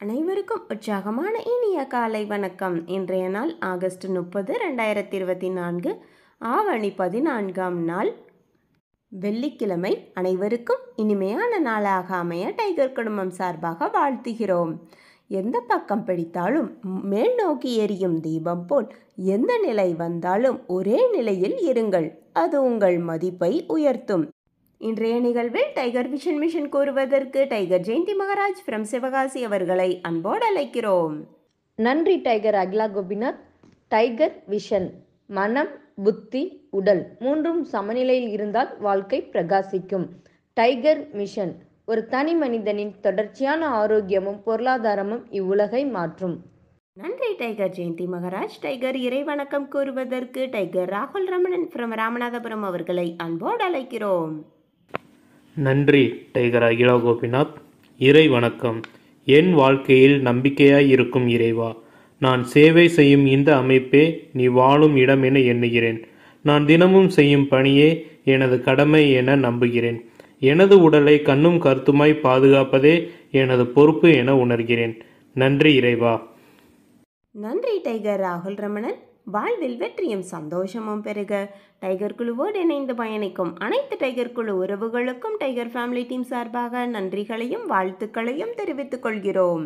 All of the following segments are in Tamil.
அனைவருக்கும் உற்சாகமான இனிய காலை வணக்கம். இன்றைய நாள் ஆகஸ்ட் 30, 2024, ஆவணி 14ஆம் நாள் வெள்ளிக்கிழமை. அனைவருக்கும் இனிமையான நாளாக அமைய டைகர் குடும்பம் சார்பாக வாழ்த்துகிறோம். எந்த பக்கம் பிடித்தாலும் மேல் நோக்கி எரியும் தீபம் போல் எந்த நிலை வந்தாலும் ஒரே நிலையில் இருங்கள். அது உங்கள் மதிப்பை உயர்த்தும். இன்றைய நிகழ்வில் டைகர் விஷன் மிஷன் கூறுவதற்கு டைகர் ஜெயந்தி மகராஜ் ஃப்ரம் சிவகாசி அவர்களை அன்போடு அழைக்கிறோம். நன்றி tiger Akila Gopinath. Tiger vision மனம், புத்தி, உடல் மூன்றும் சமநிலையில் இருந்தால் வாழ்க்கை பிரகாசிக்கும். டைகர் மிஷன் ஒரு தனி மனிதனின் தொடர்ச்சியான ஆரோக்கியமும் பொருளாதாரமும் இவ்வுலகை மாற்றும். நன்றி டைகர் ஜெயந்தி மகராஜ். டைகர் இறை வணக்கம் கூறுவதற்கு டைகர் ராகுல் ரமணன் ஃப்ரம் ராமநாதபுரம் அவர்களை அன்போடு அழைக்கிறோம். நன்றி டைகர் அகிலா கோபிநாத். இறை வணக்கம். என் வாழ்க்கையில் நம்பிக்கையாய் இருக்கும் இறைவா, நான் சேவை செய்யும் இந்த அமைப்பே நீ வாழும் இடம் என எண்ணுகிறேன். நான் தினமும் செய்யும் பணியே எனது கடமை என நம்புகிறேன். எனது உடலை கண்ணும் கருத்துமாய் பாதுகாப்பதே எனது பொறுப்பு என உணர்கிறேன். நன்றி இறைவா. நன்றி டைகர் ராகுல் ரமணன். வாழ்வில் வெற்றியும் சந்தோஷமும் பெருக டைகர் குழுவோடு இணைந்து பயணிக்கும் அனைத்து டைகர் குழு உறவுகளுக்கும் டைகர் ஃபேமிலி டீம் சார்பாக நன்றிகளையும் வாழ்த்துக்களையும் தெரிவித்துக் கொள்கிறோம்.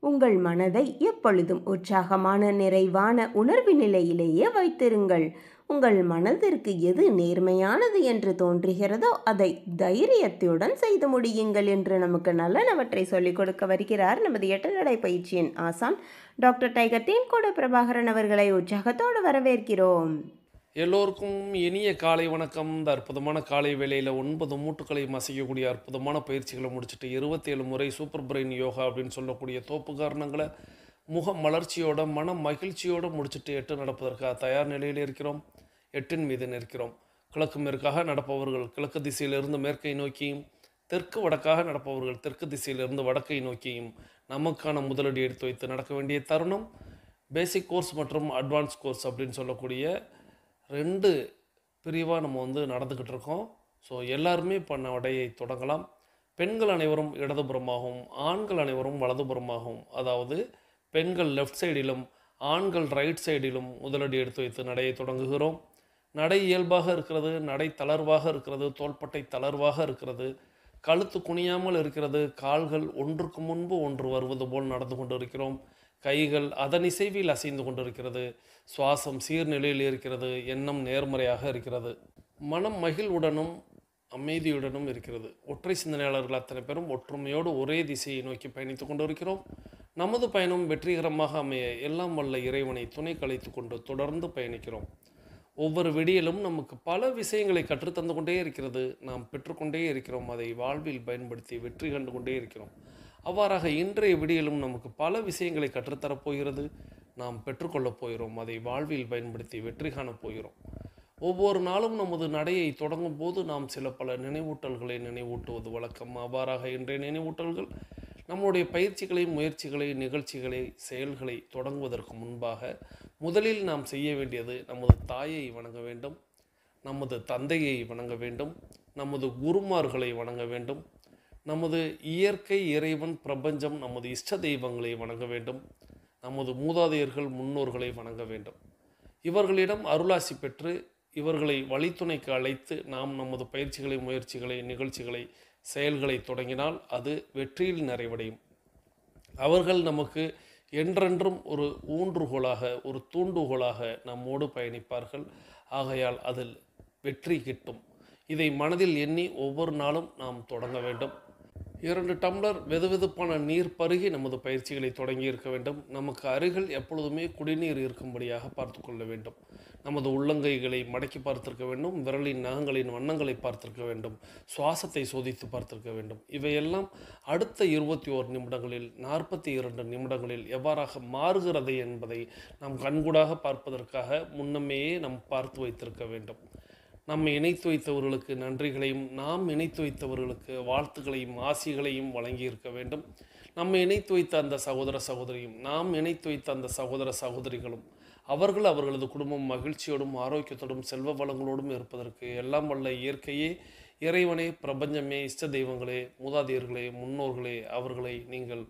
உங்கள் மனதை எப்பொழுதும் உற்சாகமான நிறைவான உணர்வு நிலையிலேயே வைத்திருங்கள். உங்கள் மனதிற்கு எது நேர்மையானது என்று தோன்றுகிறதோ அதை தைரியத்துடன் செய்து முடியுங்கள் என்று நமக்கு நல்லனவற்றை சொல்லிக் கொடுக்க வருகிறார் நமது 8 நடை பயிற்சியின் ஆசான் டாக்டர் டைகர் தேன்கோடு பிரபாகரன் அவர்களை உற்சாகத்தோடு வரவேற்கிறோம். எல்லோருக்கும் இனிய காலை வணக்கம். இந்த அற்புதமான காலை வேளையில் 9 மூட்டுக்களை மசிக்கக்கூடிய அற்புதமான பயிற்சிகளை முடிச்சுட்டு 27 முறை சூப்பர் பிரெயின் யோகா அப்படின்னு சொல்லக்கூடிய தோப்பு காரணங்களை முக மலர்ச்சியோட மன மகிழ்ச்சியோடு முடிச்சுட்டு 8 நடப்பதற்காக தயார் நிலையில் இருக்கிறோம். 8 மீது நிற்கிறோம். கிழக்கு மேற்காக நடப்பவர்கள் கிழக்கு திசையிலிருந்து மேற்கை நோக்கியும், தெற்கு வடக்காக நடப்பவர்கள் தெற்கு திசையிலிருந்து வடக்கை நோக்கியும் நமக்கான முதலடி எடுத்து வைத்து நடக்க வேண்டிய தருணம். பேசிக் கோர்ஸ் மற்றும் அட்வான்ஸ் கோர்ஸ் அப்படின்னு சொல்லக்கூடிய 2 பிரிவாக நம்ம நடந்துக்கிட்டு இருக்கோம். ஸோ எல்லாருமே பண்ண உடையை தொடங்கலாம். பெண்கள் அனைவரும் இடதுபுறமாகவும் ஆண்கள் அனைவரும் வலதுபுறமாகவும், அதாவது பெண்கள் லெஃப்ட் சைடிலும் ஆண்கள் ரைட் சைடிலும் முதலடி எடுத்து வைத்து நடையை தொடங்குகிறோம். நடை இயல்பாக இருக்கிறது, நடை தளர்வாக இருக்கிறது, தோள்பட்டை தளர்வாக இருக்கிறது, கழுத்து குனியாமல் இருக்கிறது, கால்கள் ஒன்றுக்கு முன்பு ஒன்று வருவது போல் நடந்து கொண்டு இருக்கிறோம். கைகள் அதனிசைவில் அசைந்து கொண்டிருக்கிறது. சுவாசம் சீர்நிலையில் இருக்கிறது. எண்ணம் நேர்மறையாக இருக்கிறது. மனம் மகிழ்வுடனும் அமைதியுடனும் இருக்கிறது. ஒற்றை சிந்தனையாளர்கள் அத்தனை பேரும் ஒற்றுமையோடு ஒரே திசையை நோக்கி பயணித்து கொண்டு இருக்கிறோம். நமது பயணம் வெற்றிகரமாக அமைய எல்லாம் வல்ல இறைவனை துணை கழித்து கொண்டு தொடர்ந்து பயணிக்கிறோம். ஒவ்வொரு விடியலும் நமக்கு பல விஷயங்களை கற்றுத்தந்து கொண்டே இருக்கிறது. நாம் பெற்றுக்கொண்டே இருக்கிறோம். அதை வாழ்வில் பயன்படுத்தி வெற்றி கண்டு கொண்டே இருக்கிறோம். அவ்வாறாக இன்றைய விடியலும் நமக்கு பல விஷயங்களை கற்றுத்தரப்போகிறது. நாம் பெற்றுக்கொள்ளப் போகிறோம். அதை வாழ்வில் பயன்படுத்தி வெற்றி காணப் போகிறோம். ஒவ்வொரு நாளும் நமது நடையை தொடங்கும் போது நாம் சில பல நினைவூட்டல்களை நினைவூட்டுவது வழக்கம். அவ்வாறாக இன்றைய நினைவூட்டல்கள் நம்முடைய பயிற்சிகளை, முயற்சிகளை, நிகழ்ச்சிகளை, செயல்களை தொடங்குவதற்கு முன்பாக முதலில் நாம் செய்ய வேண்டியது நமது தாயை வணங்க வேண்டும், நமது தந்தையை வணங்க வேண்டும், நமது குருமார்களை வணங்க வேண்டும், நமது இயற்கை, இறைவன், பிரபஞ்சம், நமது இஷ்ட தெய்வங்களை வணங்க வேண்டும், நமது மூதாதையர்கள், முன்னோர்களை வணங்க வேண்டும். இவர்களிடம் அருளாசி பெற்று இவர்களை வழித்துணைக்கு அழைத்து நாம் நமது பயிற்சிகளை, முயற்சிகளை, நிகழ்ச்சிகளை, செயல்களை தொடங்கினால் அது வெற்றியில் நிறைவடையும். அவர்கள் நமக்கு என்றென்றும் ஒரு ஊன்றுகோலாக, ஒரு தூண்டுகோலாக நம்மோடு பயணிப்பார்கள். ஆகையால் அதில் வெற்றி கிட்டும். இதை மனதில் எண்ணி ஒவ்வொரு நாளும் நாம் தொடங்க வேண்டும். 2 டம்ளர் வெதுவெதுப்பான நீர் பருகி நமது பயிற்சிகளை தொடங்கி இருக்க வேண்டும். நமக்கு அருகில் எப்பொழுதுமே குடிநீர் இருக்கும்படியாக பார்த்து கொள்ள வேண்டும். நமது உள்ளங்கைகளை மடக்கி பார்த்திருக்க வேண்டும். விரலின் நகங்களின் வண்ணங்களை பார்த்திருக்க வேண்டும். சுவாசத்தை சோதித்து பார்த்திருக்க வேண்டும். இவையெல்லாம் அடுத்த 21 நிமிடங்களில் 42 நிமிடங்களில் எவ்வாறாக மாறுகிறது என்பதை நாம் கண்கூடாக பார்ப்பதற்காக முன்னமேயே நாம் பார்த்து வைத்திருக்க வேண்டும். நம்மை இணைத்து வைத்தவர்களுக்கு நன்றிகளையும், நாம் இணைத்து வைத்தவர்களுக்கு வாழ்த்துக்களையும் ஆசிகளையும் வழங்கியிருக்க வேண்டும். நம்மை இணைத்து வைத்த அந்த சகோதர சகோதரியும், நாம் இணைத்து வைத்த அந்த சகோதர சகோதரிகளும், அவர்கள் அவர்களது குடும்பம் மகிழ்ச்சியோடும் ஆரோக்கியத்தோடும் செல்வ வளங்களோடும் இருப்பதற்கு எல்லாம் வல்ல இயற்கையே, இறைவனே, பிரபஞ்சமே, இஷ்ட தெய்வங்களே, மூதாதையர்களே, முன்னோர்களே, அவர்களை நீங்கள்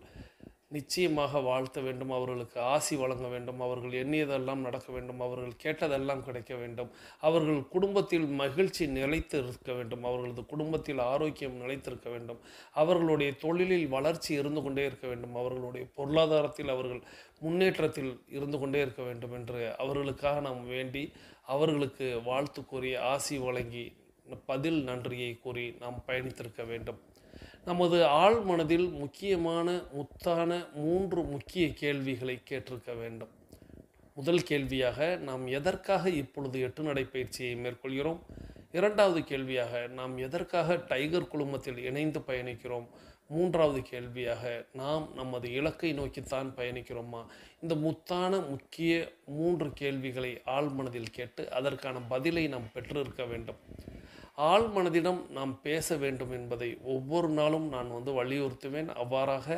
நிச்சயமாக வாழ்த்த வேண்டும், அவர்களுக்கு ஆசி வழங்க வேண்டும், அவர்கள் எண்ணியதெல்லாம் நடக்க வேண்டும், அவர்கள் கேட்டதெல்லாம் கிடைக்க வேண்டும், அவர்கள் குடும்பத்தில் மகிழ்ச்சி நிலைத்து இருக்க வேண்டும், அவர்களது குடும்பத்தில் ஆரோக்கியம் நிலைத்திருக்க வேண்டும், அவர்களுடைய தொழிலில் வளர்ச்சி இருந்து கொண்டே இருக்க வேண்டும், அவர்களுடைய பொருளாதாரத்தில் அவர்கள் முன்னேற்றத்தில் இருந்து கொண்டே இருக்க வேண்டும் என்று அவர்களுக்காக நாம் வேண்டி அவர்களுக்கு வாழ்த்து கூறி ஆசி வழங்கி பதில் நன்றியை கூறி நாம் பயணித்திருக்க வேண்டும். நமது ஆழ் மனதில் முத்தான 3 முக்கிய கேள்விகளை கேட்டிருக்க வேண்டும். முதல் கேள்வியாக, நாம் எதற்காக இப்பொழுது 8 நடைப்பயிற்சியை மேற்கொள்கிறோம்? 2வது கேள்வியாக, நாம் எதற்காக டைகர் குழுமத்தில் இணைந்து பயணிக்கிறோம்? 3வது கேள்வியாக, நாம் நமது இலக்கை நோக்கித்தான் பயணிக்கிறோமா? இந்த முக்கிய 3 கேள்விகளை ஆழ் மனதில் கேட்டு அதற்கான பதிலை நாம் பெற்றிருக்க வேண்டும். ஆழ் மனதிடம் நாம் பேச வேண்டும் என்பதை ஒவ்வொரு நாளும் நான் வலியுறுத்துவேன். அவ்வாறாக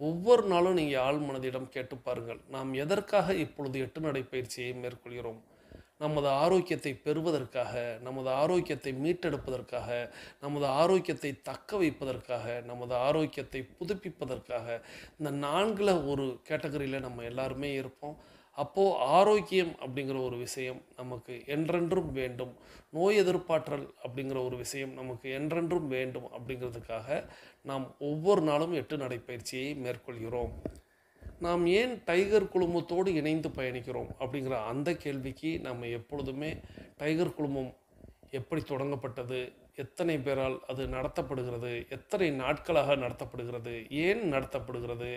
ஒவ்வொரு நாளும் நீங்கள் ஆழ் மனதிடம் கேட்டு பாருங்கள். நாம் எதற்காக இப்பொழுது 8 நடைப்பயிற்சியை மேற்கொள்கிறோம்? நமது ஆரோக்கியத்தை பெறுவதற்காக, நமது ஆரோக்கியத்தை மீட்டெடுப்பதற்காக, நமது ஆரோக்கியத்தை தக்க வைப்பதற்காக, நமது ஆரோக்கியத்தை புதுப்பிப்பதற்காக. இந்த 4ல் ஒரு கேட்டகரியில் நம்ம எல்லாருமே இருப்போம். அப்போது ஆரோக்கியம் அப்படிங்கிற ஒரு விஷயம் நமக்கு என்றென்றும் வேண்டும், நோய் எதிர்ப்பாற்றல் அப்படிங்கிற ஒரு விஷயம் நமக்கு என்றென்றும் வேண்டும். அப்படிங்கிறதுக்காக நாம் ஒவ்வொரு நாளும் 8 நடைப்பயிற்சியை மேற்கொள்கிறோம். நாம் ஏன் டைகர் குழுமத்தோடு இணைந்து பயணிக்கிறோம் அப்படிங்கிற அந்த கேள்விக்கு நம்ம எப்பொழுதுமே டைகர் குழுமம் எப்படி தொடங்கப்பட்டது, எத்தனை பேரால் அது நடத்தப்படுகிறது, எத்தனை நாட்களாக நடத்தப்படுகிறது, ஏன் நடத்தப்படுகிறது,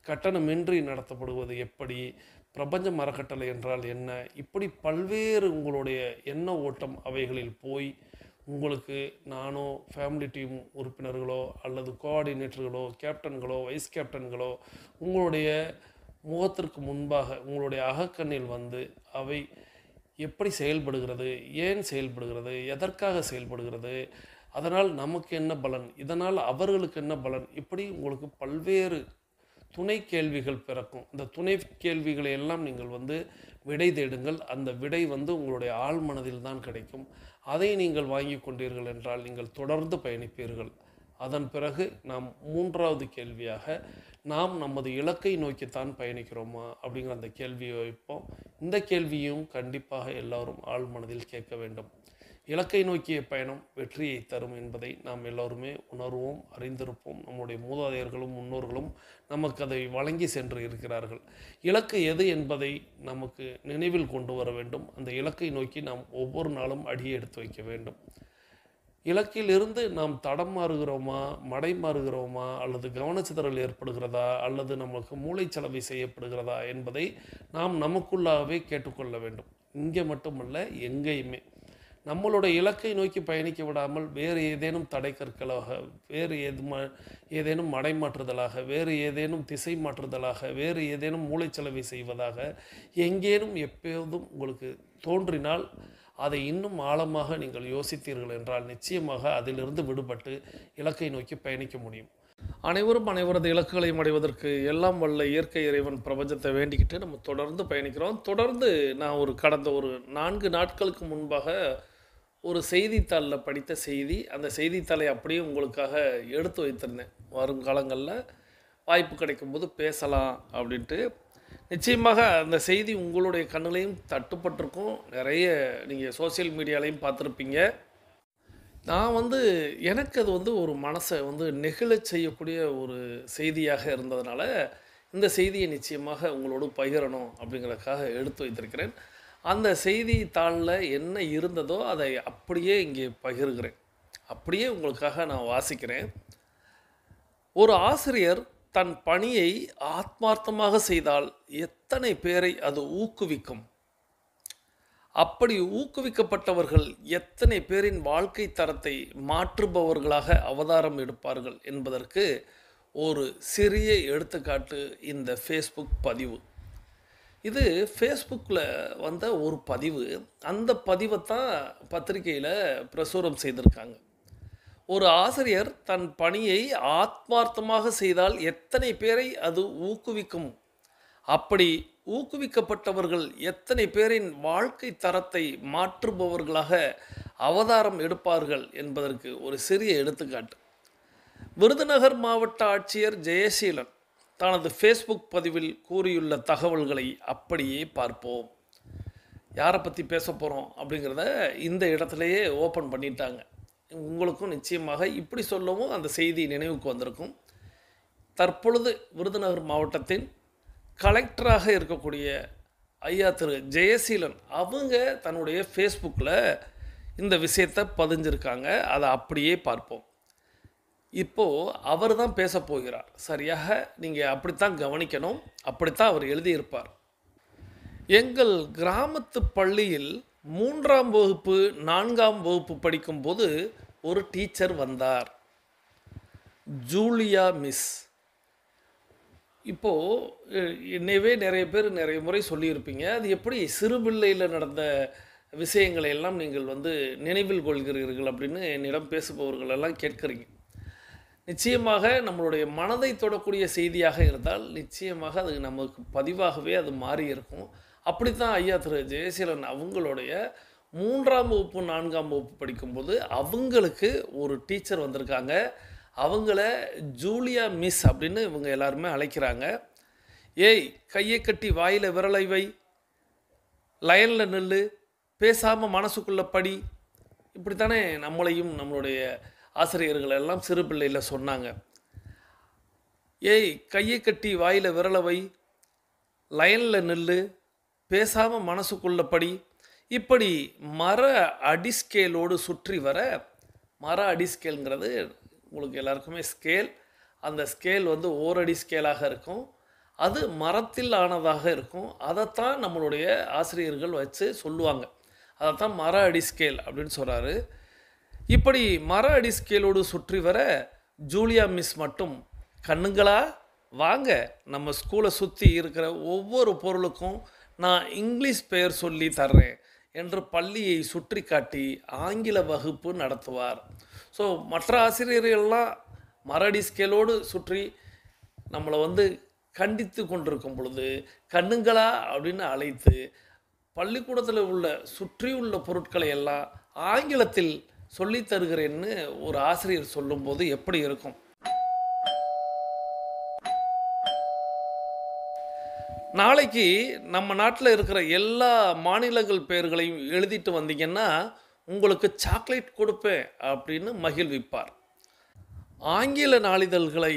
கட்டணமின்றி நடத்தப்படுவது எப்படி, பிரபஞ்ச மரக்கட்டளை என்றால் என்ன, இப்படி பல்வேறு உங்களுடைய எண்ண ஓட்டம் அவைகளில் போய் உங்களுக்கு நானோ ஃபேமிலி டீம் உறுப்பினர்களோ அல்லது கோஆர்டினேட்டர்களோ கேப்டன்களோ வைஸ் கேப்டன்களோ உங்களுடைய முகத்திற்கு முன்பாக உங்களுடைய அகக்கண்ணில் அவை எப்படி செயல்படுகிறது, ஏன் செயல்படுகிறது, எதற்காக செயல்படுகிறது, அதனால் நமக்கு என்ன பலன், இதனால் அவர்களுக்கு என்ன பலன், இப்படி உங்களுக்கு பல்வேறு துணை கேள்விகள் பிறக்கும். இந்த துணை கேள்விகளை எல்லாம் நீங்கள் விடை தேடுங்கள். அந்த விடை உங்களுடைய ஆழ் மனதில் தான் கிடைக்கும். அதை நீங்கள் வாங்கி கொண்டீர்கள் என்றால் நீங்கள் தொடர்ந்து பயணிப்பீர்கள். அதன் பிறகு நாம் 3வது கேள்வியாக, நாம் நமது இலக்கை நோக்கித்தான் பயணிக்கிறோமா அப்படிங்கிற அந்த கேள்வியை வைப்போம். இந்த கேள்வியும் கண்டிப்பாக எல்லோரும் ஆழ் மனதில் கேட்க வேண்டும். இலக்கை நோக்கிய பயணம் வெற்றியை தரும் என்பதை நாம் எல்லோருமே உணர்வோம், அறிந்திருப்போம். நம்முடைய மூதாதையர்களும் முன்னோர்களும் நமக்கு அதை வழங்கி சென்று இருக்கிறார்கள். இலக்கு எது என்பதை நமக்கு நினைவில் கொண்டு வர வேண்டும். அந்த இலக்கை நோக்கி நாம் ஒவ்வொரு நாளும் அடி எடுத்து வைக்க வேண்டும். இலக்கிலிருந்து நாம் தடம் மாறுகிறோமா, மடை மாறுகிறோமா, அல்லது கவனச்சிதறல் ஏற்படுகிறதா, அல்லது நமக்கு மூளைச்சலவை செய்யப்படுகிறதா என்பதை நாம் நமக்குள்ளாகவே கேட்டுக்கொள்ள வேண்டும். இங்கே மட்டுமல்ல, எங்கேயுமே நம்மளுடைய இலக்கை நோக்கி பயணிக்க விடாமல் வேறு ஏதேனும் தடை கற்களாக, வேறு ஏதேனும் மடைமாற்றுதலாக, வேறு ஏதேனும் திசை மாற்றுதலாக, வேறு ஏதேனும் மூளைச்சலவை செய்வதாக எங்கேனும் எப்போதும் உங்களுக்கு தோன்றினால் அதை இன்னும் ஆழமாக நீங்கள் யோசித்தீர்கள் என்றால் நிச்சயமாக அதிலிருந்து விடுபட்டு இலக்கை நோக்கி பயணிக்க முடியும். அனைவரும் அனைவரது இலக்குகளையும் அடைவதற்கு எல்லாம் வல்ல இயற்கை இறைவன் பிரபஞ்சத்தை வேண்டிக்கிட்டு நம்ம தொடர்ந்து பயணிக்கிறோம். தொடர்ந்து நான் கடந்த 4 நாட்களுக்கு முன்பாக ஒரு செய்தித்தாளில் படித்த செய்தி, அந்த செய்தித்தாளை அப்படியே உங்களுக்காக எடுத்து வைத்திருந்தேன். வரும் காலங்களில் வாய்ப்பு கிடைக்கும்போது பேசலாம் அப்படின்ட்டு. நிச்சயமாக அந்த செய்தி உங்களுடைய கண்ணுலையும் தட்டுப்பட்டிருக்கும். நிறைய நீங்கள் சோசியல் மீடியாலையும் பார்த்துருப்பீங்க. நான் எனக்கு அது ஒரு மனசை நெகிழச் செய்யக்கூடிய ஒரு செய்தியாக இருந்ததுனால இந்த செய்தியை நிச்சயமாக உங்களோடு பகிரணும் அப்படிங்கிறதுக்காக எடுத்து வைத்திருக்கிறேன். அந்த செய்தித்தாளில் என்ன இருந்ததோ அதை அப்படியே இங்கே பகிர்கிறேன். அப்படியே உங்களுக்காக நான் வாசிக்கிறேன். ஒரு ஆசிரியர் தன் பணியை ஆத்மார்த்தமாக செய்தால் எத்தனை பேரை அது ஊக்குவிக்கும்? அப்படி ஊக்குவிக்கப்பட்டவர்கள் எத்தனை பேரின் வாழ்க்கை தரத்தை மாற்றுபவர்களாக அவதாரம் எடுப்பார்கள் என்பதற்கு ஒரு சிறிய எடுத்துக்காட்டு இந்த ஃபேஸ்புக் பதிவு. இது ஃபேஸ்புக்கில் வந்த ஒரு பதிவு. அந்த பதிவை தான் பத்திரிகையில் பிரசுரம் செய்திருக்காங்க. ஒரு ஆசிரியர் தன் பணியை ஆத்மார்த்தமாக செய்தால் எத்தனை பேரை அது ஊக்குவிக்கும்? அப்படி ஊக்குவிக்கப்பட்டவர்கள் எத்தனை பேரின் வாழ்க்கை தரத்தை மாற்றுபவர்களாக அவதாரம் எடுப்பார்கள் என்பதற்கு ஒரு சிறிய எடுத்துக்காட்டு. விருதுநகர் மாவட்ட ஆட்சியர் ஜெயசீலன் தனது ஃபேஸ்புக் பதிவில் கூறியுள்ள தகவல்களை அப்படியே பார்ப்போம். யாரை பற்றி பேச போகிறோம் அப்படிங்கிறத இந்த இடத்துலையே ஓப்பன் பண்ணிட்டாங்க. உங்களுக்கும் நிச்சயமாக இப்படி சொல்லவும் அந்த செய்தி நினைவுக்கு வந்திருக்கும். தற்பொழுது விருதுநகர் மாவட்டத்தின் கலெக்டராக இருக்கக்கூடிய ஐயா திரு ஜெயசீலன் அவங்க தன்னுடைய ஃபேஸ்புக்கில் இந்த விஷயத்தை பதிஞ்சிருக்காங்க. அதை அப்படியே பார்ப்போம். இப்போது அவர் தான் பேச போகிறார். சரியாக நீங்கள் அப்படித்தான் கவனிக்கணும். அப்படித்தான் அவர் எழுதியிருப்பார். எங்கள் கிராமத்து பள்ளியில் 3ஆம் வகுப்பு 4ஆம் வகுப்பு படிக்கும்போது ஒரு டீச்சர் வந்தார், ஜூலியா மிஸ். இப்போது என்னவே நிறைய பேர் நிறைய முறை சொல்லியிருப்பீங்க, அது எப்படி சிறு பிள்ளையில் நடந்த விஷயங்களை எல்லாம் நீங்கள் நினைவில் கொள்கிறீர்கள் அப்படின்னு என்னிடம் பேசுபவர்கள் எல்லாம் கேட்குறீங்க. நிச்சயமாக நம்மளுடைய மனதை தொடக்கூடிய செய்தியாக இருந்தால் நிச்சயமாக அது நமக்கு பதிவாகவே அது மாறி இருக்கும். அப்படித்தான் ஐயா திரு ஜெயசீலன் அவங்களுடைய 3ஆம் வகுப்பு 4ஆம் வகுப்பு படிக்கும்போது அவங்களுக்கு ஒரு டீச்சர் வந்திருக்காங்க. அவங்கள ஜூலியா மிஸ் அப்படின்னு இவங்க எல்லாருமே அழைக்கிறாங்க. ஏய், கையை கட்டி வாயில் விரலை வை, லைனில் நில்லு, பேசாமல் மனசுக்குள்ளே படி, இப்படித்தானே நம்மளையும் நம்மளுடைய ஆசிரியர்கள் எல்லாம் சிறு பிள்ளையில் சொன்னாங்க. ஏய், கையை கட்டி வாயில் விரலை வை, லைனில் நில்லு, பேசாமல் மனசுக்குள்ள படி, இப்படி மர அடிஸ்கேலோடு சுற்றி வர. மர அடிஸ்கேலுங்கிறது உங்களுக்கு எல்லாருக்குமே ஸ்கேல். அந்த ஸ்கேல் ஓரடி ஸ்கேலாக இருக்கும். அது மரத்தில் ஆனதாக இருக்கும். அதைத்தான் நம்மளுடைய ஆசிரியர்கள் வச்சு சொல்லுவாங்க. அதைத்தான் மர அடி ஸ்கேல் அப்படின்னு சொல்கிறாரு. இப்படி மர அடி ஸ்கேலோடு சுற்றி வர ஜூலியா மிஸ் மட்டும், கண்ணுங்களா வாங்க, நம்ம ஸ்கூலை சுற்றி இருக்கிற ஒவ்வொரு பொருளுக்கும் நான் இங்கிலீஷ் பெயர் சொல்லி தர்றேன் என்று பள்ளியை சுற்றி காட்டி ஆங்கில வகுப்பு நடத்துவார். ஸோ மற்ற ஆசிரியர்கள்லாம் மரடி ஸ்கேலோடு சுற்றி நம்மளை கண்டித்து கொண்டிருக்கும் பொழுது கண்ணுங்களா அப்படின்னு அழைத்து பள்ளிக்கூடத்தில் உள்ள சுற்றி உள்ள பொருட்களை எல்லாம் ஆங்கிலத்தில் சொல்லி தருகிறேன்னு ஒரு ஆசிரியர் சொல்லும்போது எப்படி இருக்கும்? நாளைக்கு நம்ம நாட்டில் இருக்கிற எல்லா மாநிலங்கள் பெயர்களையும் எழுதிட்டு வந்தீங்கன்னா உங்களுக்கு சாக்லேட் கொடுப்பேன் அப்படின்னு மகிழ்விப்பார். ஆங்கில நாளிதழ்களை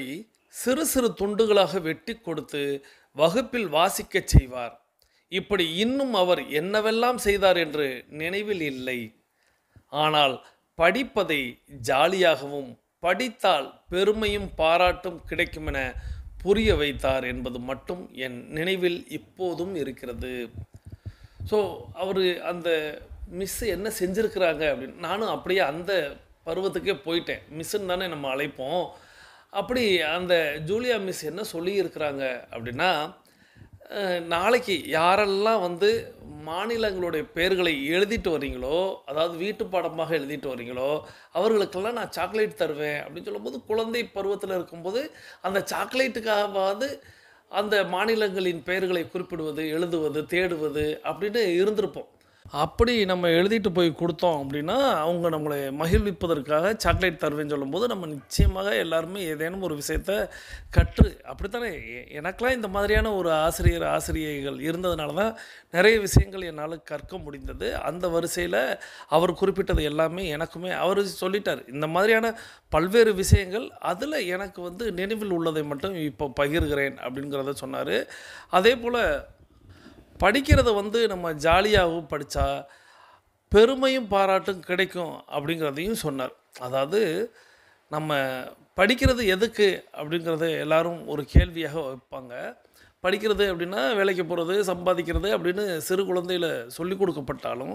சிறு சிறு துண்டுகளாக வெட்டி கொடுத்து வகுப்பில் வாசிக்கச் செய்வார். இப்படி இன்னும் அவர் என்னவெல்லாம் செய்தார் என்று நினைவில் இல்லை. ஆனால் படிப்பதை ஜாலியாகவும் படித்தால் பெருமையும் பாராட்டும் கிடைக்குமென புரிய வைத்தார் என்பது மட்டும் என் நினைவில் இப்போதும் இருக்கிறது. ஸோ அவர் அந்த மிஸ்ஸு என்ன செஞ்சுருக்கிறாங்க அப்படின்னு நானும் அப்படியே அந்த பருவத்துக்கே போயிட்டேன். மிஸ்ஸுன்னு தானே நம்ம அழைப்போம். அப்படி அந்த ஜூலியா மிஸ் என்ன சொல்லியிருக்கிறாங்க அப்படின்னா, நாளைக்கு யாரெல்லாம் மாநிலங்களுடைய பெயர்களை எழுதிட்டு வரீங்களோ, அதாவது வீட்டு பாடமாக எழுதிட்டு வரீங்களோ, அவர்களுக்கெல்லாம் நான் சாக்லேட் தருவேன் அப்படின்னு சொல்லும்போது, குழந்தை பருவத்தில் இருக்கும்போது அந்த சாக்லேட்டுக்காகவாவது அந்த மாநிலங்களின் பெயர்களை குறிப்பிடுவது, எழுதுவது, தேடுவது அப்படின்னு இருந்திருப்போம். அப்படி நம்ம எழுதிட்டு போய் கொடுத்தோம் அப்படின்னா அவங்க நம்மளை மகிழ்விப்பதற்காக சாக்லேட் தருவேன்னு சொல்லும்போது நம்ம நிச்சயமாக எல்லாருமே ஏதேனும் ஒரு விஷயத்தை கற்று, அப்படித்தானே எனக்கெலாம் இந்த மாதிரியான ஒரு ஆசிரியைகள் இருந்ததுனால தான் நிறைய விஷயங்கள் என்னால் கற்க முடிந்தது. அந்த வரிசையில் அவர் குறிப்பிட்டது எல்லாமே எனக்குமே அவர் சொல்லிட்டார். இந்த மாதிரியான பல்வேறு விஷயங்கள் அதில் எனக்கு நினைவில் உள்ளதை மட்டும் இப்போ பகிர்கிறேன் அப்படிங்கிறத சொன்னார். அதே போல் படிக்கிறத நம்ம ஜாலியாகவும் படித்தா பெருமையும் பாராட்டும் கிடைக்கும் அப்படிங்கிறதையும் சொன்னார். அதாவது நம்ம படிக்கிறது எதுக்கு அப்படிங்கிறத எல்லாரும் ஒரு கேள்வியாக வைப்பாங்க. படிக்கிறது அப்படின்னா வேலைக்கு போகிறது, சம்பாதிக்கிறது அப்படின்னு சிறு குழந்தையில் சொல்லி கொடுக்கப்பட்டாலும்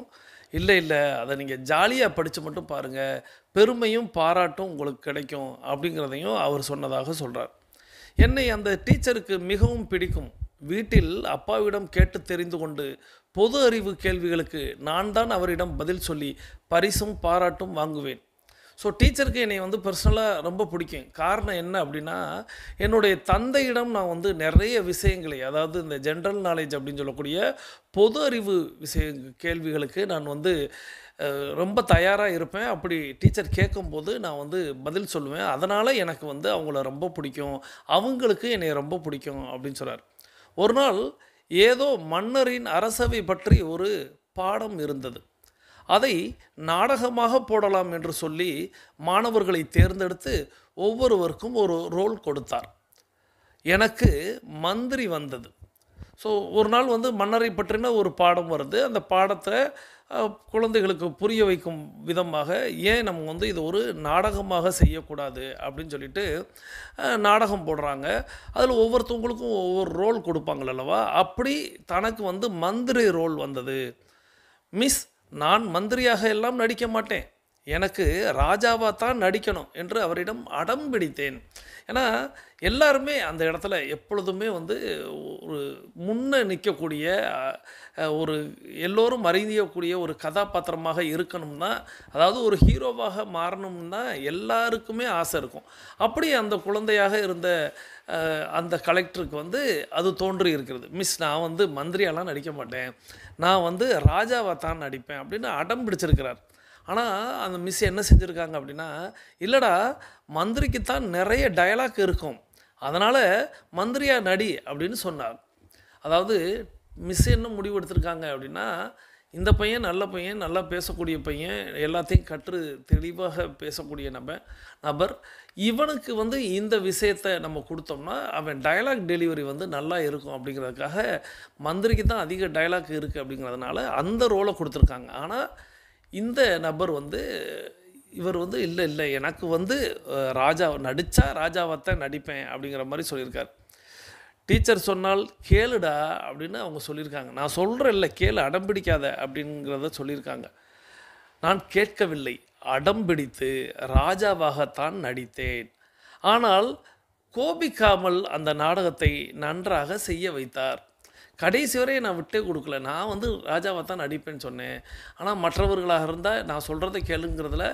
இல்லை அதை நீங்கள் ஜாலியாக படித்து மட்டும் பாருங்கள், பெருமையும் பாராட்டும் உங்களுக்கு கிடைக்கும் அப்படிங்கிறதையும் அவர் சொன்னதாக சொல்கிறார். என்னை அந்த டீச்சருக்கு மிகவும் பிடிக்கும். வீட்டில் அப்பாவிடம் கேட்டு தெரிந்து கொண்டு பொது அறிவு கேள்விகளுக்கு நான் தான் அவரிடம் பதில் சொல்லி பரிசும் பாராட்டும் வாங்குவேன். ஸோ டீச்சருக்கு என்னை வந்து பர்சனலாக ரொம்ப பிடிக்கும். காரணம் என்ன அப்படின்னா, என்னுடைய தந்தையிடம் நான் வந்து நிறைய விஷயங்களை, அதாவது இந்த ஜென்ரல் நாலேஜ் அப்படின்னு சொல்லக்கூடிய பொது அறிவு கேள்விகளுக்கு நான் வந்து ரொம்ப தயாராக இருப்பேன். அப்படி டீச்சர் கேட்கும்போது நான் வந்து பதில் சொல்லுவேன். அதனால் எனக்கு வந்து அவங்கள ரொம்ப பிடிக்கும், அவங்களுக்கு என்னை ரொம்ப பிடிக்கும் அப்படின்னு சொல்கிறார். ஒரு நாள் ஏதோ மன்னரின் அரசவை பற்றி ஒரு பாடம் இருந்தது. அதை நாடகமாக போடலாம் என்று சொல்லி மாணவர்களை தேர்ந்தெடுத்து ஒவ்வொருவருக்கும் ஒரு ரோல் கொடுத்தார். எனக்கு மந்திரி வந்தது. ஸோ ஒரு நாள் வந்து மன்னரை பற்றின ஒரு பாடம் வருது. அந்த பாடத்தை குழந்தைகளுக்கு புரிய வைக்கும் விதமாக ஏன் நம்ம வந்து இது ஒரு நாடகமாக செய்யக்கூடாது அப்படின்னு சொல்லிட்டு நாடகம் போடுறாங்க. அதில் ஒவ்வொருத்தவங்களுக்கும் ஒவ்வொரு ரோல் கொடுப்பாங்கள் அல்லவா? அப்படி தனக்கு வந்து மந்திரி ரோல் வந்தது. மிஸ், நான் மந்திரியாக எல்லாம் நடிக்க மாட்டேன், எனக்கு ராஜாவாக தான் நடிக்கணும் என்று அவரிடம் அடம் பிடித்தேன். ஏன்னா எல்லாருமே அந்த இடத்துல எப்பொழுதுமே வந்து ஒரு முன்ன நிற்கக்கூடிய ஒரு எல்லோரும் அறியக்கூடிய ஒரு கதாபாத்திரமாக இருக்கணும்னா, அதாவது ஒரு ஹீரோவாக மாறணும்னா எல்லாருக்குமே ஆசை இருக்கும். அப்படி அந்த குழந்தையாக இருந்த அந்த கலெக்டருக்கு வந்து அது தோன்றி இருக்கிறது. மிஸ், நான் வந்து மந்திரியாலாம் நடிக்க மாட்டேன், நான் வந்து ராஜாவாக தான் நடிப்பேன் அப்படின்னு அடம் பிடிச்சிருக்கிறார். ஆனால் அந்த மிஸ் என்ன செஞ்சுருக்காங்க அப்படின்னா, இல்லைடா, மந்திரிக்குத்தான் நிறைய டயலாக் இருக்கும், அதனால் மந்திரியாக நடி அப்படின்னு சொன்னார். அதாவது மிஸ் என்ன முடிவு எடுத்திருக்காங்க அப்படின்னா, இந்த பையன் நல்ல பையன், நல்லா பேசக்கூடிய பையன், எல்லாத்தையும் கற்று தெளிவாக பேசக்கூடிய நபர், இவனுக்கு வந்து இந்த விஷயத்தை நம்ம கொடுத்தோம்னா அவன் டயலாக் டெலிவரி வந்து நல்லா இருக்கும் அப்படிங்கிறதுக்காக, மந்திரிக்கு தான் அதிக டயலாக் இருக்குது அப்படிங்கிறதுனால அந்த ரோலை கொடுத்துருக்காங்க. ஆனால் இந்த நபர் வந்து இவர் வந்து இல்லை எனக்கு வந்து ராஜா நடித்தா ராஜாவைத்தான் நடிப்பேன் அப்படிங்கிற மாதிரி சொல்லியிருக்கார். டீச்சர் சொன்னால் கேளுடா அப்படின்னு அவங்க சொல்லியிருக்காங்க. நான் சொல்கிறேன் இல்லை கேளு, அடம் பிடிக்காத அப்படிங்கிறத சொல்லியிருக்காங்க. நான் கேட்கவில்லை, அடம் பிடித்து ராஜாவாகத்தான் நடித்தேன். ஆனால் கோபிக்காமல் அந்த நாடகத்தை நன்றாக செய்ய வைத்தார். கடைசி வரை நான் விட்டே கொடுக்கல. நான் வந்து ராஜாவை தான் நடிப்பேன்னு சொன்னேன். ஆனால் மற்றவர்களாக இருந்தால் நான் சொல்கிறத கேளுங்கிறதுல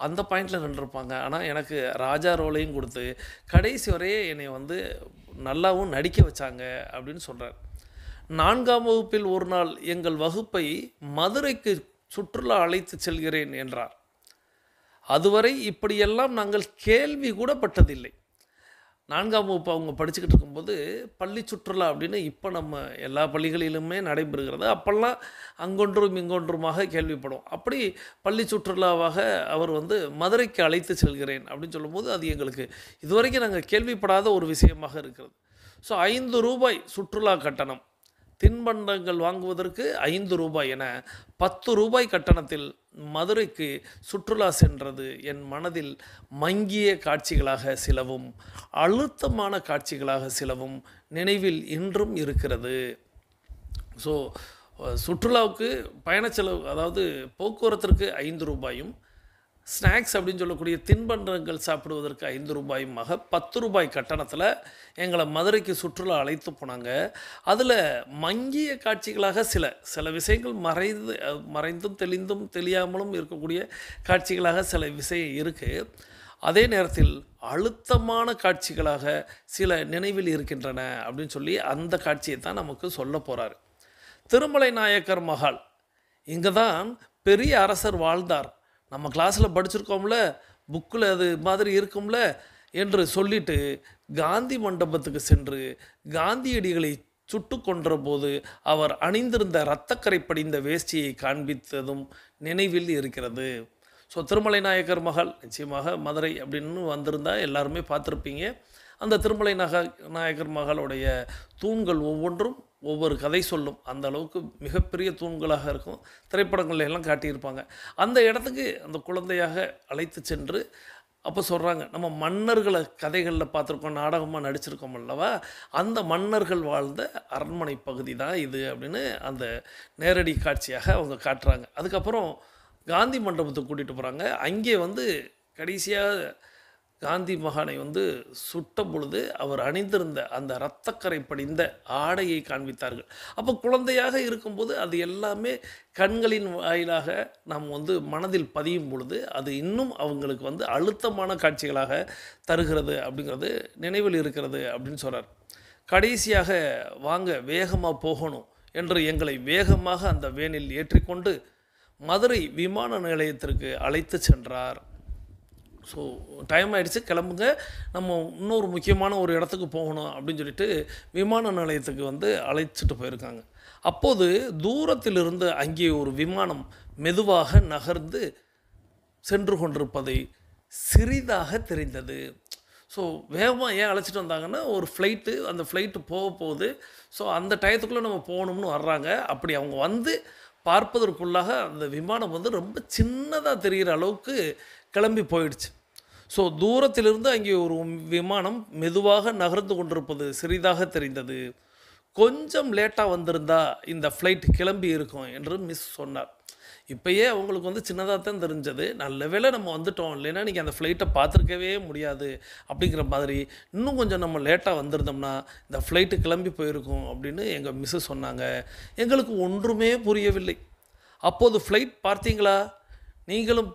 அந்த பாயிண்டில் நின்றுருப்பாங்க. ஆனால் எனக்கு ராஜா ரோலையும் கொடுத்து கடைசி வரையே என்னை வந்து நல்லாவும் நடிக்க வச்சாங்க அப்படின்னு சொல்கிறார். 4ஆம் வகுப்பில் ஒரு நாள் எங்கள் வகுப்பை மதுரைக்கு சுற்றுலா அழைத்து செல்கிறேன் என்றார். அதுவரை இப்படியெல்லாம் நாங்கள் கேள்வி கூட பட்டதில்லை. 4ஆம் வகுப்பு அவங்க படிச்சுக்கிட்டு இருக்கும்போது பள்ளி சுற்றுலா அப்படின்னு இப்போ நம்ம எல்லா பள்ளிகளிலுமே நடைபெறுகிறது. அப்போல்லாம் அங்கொன்றும் இங்கொன்றுமாக கேள்விப்படும். அப்படி பள்ளி சுற்றுலாவாக அவர் வந்து மதுரைக்கு அழைத்து செல்கிறேன் அப்படின்னு சொல்லும்போது அது எங்களுக்கு இதுவரைக்கும் நாங்கள் கேள்விப்படாத ஒரு விஷயமாக இருக்கிறது. ஸோ 5 ரூபாய் சுற்றுலா கட்டணம், தின்பண்டங்கள் வாங்குவதற்கு 5 ரூபாய் என 10 ரூபாய் கட்டணத்தில் மதுரைக்கு சுற்றுலா சென்றது என் மனதில் மங்கிய காட்சிகளாக சிலவும் அழுத்தமான காட்சிகளாக சிலவும் நினைவில் இன்றும் இருக்கிறது. ஸோ சுற்றுலாவுக்கு பயணச்செலவு, அதாவது போக்குவரத்திற்கு 5 ரூபாயும் ஸ்நாக்ஸ் அப்படின்னு சொல்லக்கூடிய தின்பண்டங்கள் சாப்பிடுவதற்கு 5 ரூபாயுமாக 10 ரூபாய் கட்டணத்தில் எங்களை மதுரைக்கு சுற்றுலா அழைத்து போனாங்க. அதில் மங்கிய காட்சிகளாக சில விஷயங்கள் மறைந்தும் தெளிந்தும் தெரியாமலும் இருக்கக்கூடிய காட்சிகளாக சில விஷயம் இருக்குது. அதே நேரத்தில் அழுத்தமான காட்சிகளாக சில நினைவில் இருக்கின்றன அப்படின்னு சொல்லி அந்த காட்சியை தான் நமக்கு சொல்ல போகிறாரு. திருமலை நாயக்கர் மஹால், இங்கே தான் பெரிய அரசர் வாழ்ந்தார், நம்ம கிளாஸில் படிச்சிருக்கோம்ல, புக்கில் அது மாதிரி இருக்கும்ல என்று சொல்லிட்டு காந்தி மண்டபத்துக்கு சென்று காந்தியடிகளை சுட்டு கொன்ற போது அவர் அணிந்திருந்த இரத்தக்கரை படிந்த வேஷ்டியை காண்பித்ததும் நினைவில் இருக்கிறது. ஸோ திருமலை நாயக்கர் மஹால் நிச்சயமாக மதுரை அப்படின்னு வந்திருந்தால் எல்லாருமே பார்த்துருப்பீங்க. அந்த திருமலை நாயக்கர் மஹாலுடைய தூண்கள் ஒவ்வொன்றும் ஒவ்வொரு கதை சொல்லும். அந்த அளவுக்கு மிகப்பெரிய தூண்களாக இருக்கும். திரைப்படங்கள் எல்லாம் காட்டியிருப்பாங்க. அந்த இடத்துக்கு அந்த குழந்தையாக அழைத்து சென்று அப்போ சொல்கிறாங்க, நம்ம மன்னர்களை கதைகளில் பார்த்துருக்கோம், நாடகமாக நடிச்சிருக்கோம் அல்லவா, அந்த மன்னர்கள் வாழ்ந்த அரண்மனை பகுதி தான் இது அப்படின்னு அந்த நேரடி காட்சியாக அவங்க காட்டுறாங்க. அதுக்கப்புறம் காந்தி மண்டபத்துக்கு கூட்டிகிட்டு போகிறாங்க. அங்கே வந்து கடைசியாக காந்தி மகானை வந்து சுட்ட பொழுது அவர் அணிந்திருந்த அந்த இரத்தக்கரை படிந்த ஆடையை காண்பித்தார்கள். அப்போ குழந்தையாக இருக்கும்போது அது எல்லாமே கண்களின் வாயிலாக நாம் வந்து மனதில் பதியும் பொழுது அது இன்னும் அவங்களுக்கு வந்து அழுத்தமான காட்சிகளாக தருகிறது அப்படிங்கிறது நினைவில் இருக்கிறது அப்படின்னு சொல்கிறார். கடைசியாக வாங்க வேகமாக போகணும் என்று எங்களை வேகமாக அந்த வேனில் ஏற்றிக்கொண்டு மதுரை விமான நிலையத்திற்கு அழைத்து சென்றார். ஸோ டைம் ஆகிடுச்சு, கிளம்புங்க, நம்ம இன்னொரு முக்கியமான ஒரு இடத்துக்கு போகணும் அப்படின்னு சொல்லிட்டு விமான நிலையத்துக்கு வந்து அழைச்சிட்டு போயிருக்காங்க. அப்போது தூரத்திலிருந்து அங்கே ஒரு விமானம் மெதுவாக நகர்ந்து சென்று கொண்டிருப்பதை சிறிதாக தெரிந்தது. ஸோ வேகமாக ஏன் அழைச்சிட்டு வந்தாங்கன்னா ஒரு ஃப்ளைட்டு, அந்த ஃப்ளைட்டு போக போகுது. ஸோ அந்த டயத்துக்குள்ளே நம்ம போகணும்னு வர்றாங்க. அப்படி அவங்க வந்து பார்ப்பதற்குள்ளாக அந்த விமானம் வந்து ரொம்ப சின்னதாக தெரிகிற அளவுக்கு கிளம்பி போயிடுச்சு. ஸோ தூரத்திலிருந்து அங்கே ஒரு விமானம் மெதுவாக நகர்ந்து கொண்டிருப்பது சிறிதாக தெரிந்தது. கொஞ்சம் லேட்டாக வந்திருந்தா இந்த ஃப்ளைட் கிளம்பி இருக்கும் என்று மிஸ் சொன்னார். இப்போயே அவங்களுக்கு வந்து சின்னதாக தான் தெரிஞ்சது. நல்ல வேளை நம்ம வந்துட்டோம், இல்லைன்னா நீங்கள் அந்த ஃப்ளைட்டை பார்த்துருக்கவே முடியாது அப்படிங்கிற மாதிரி. இன்னும் கொஞ்சம் நம்ம லேட்டாக வந்திருந்தோம்னா இந்த ஃப்ளைட்டு கிளம்பி போயிருக்கும் அப்படின்னு எங்கள் மிஸ்ஸு சொன்னாங்க. எங்களுக்கு ஒன்றுமே புரியவில்லை. அப்போது ஃப்ளைட் பார்த்தீங்களா நீங்களும்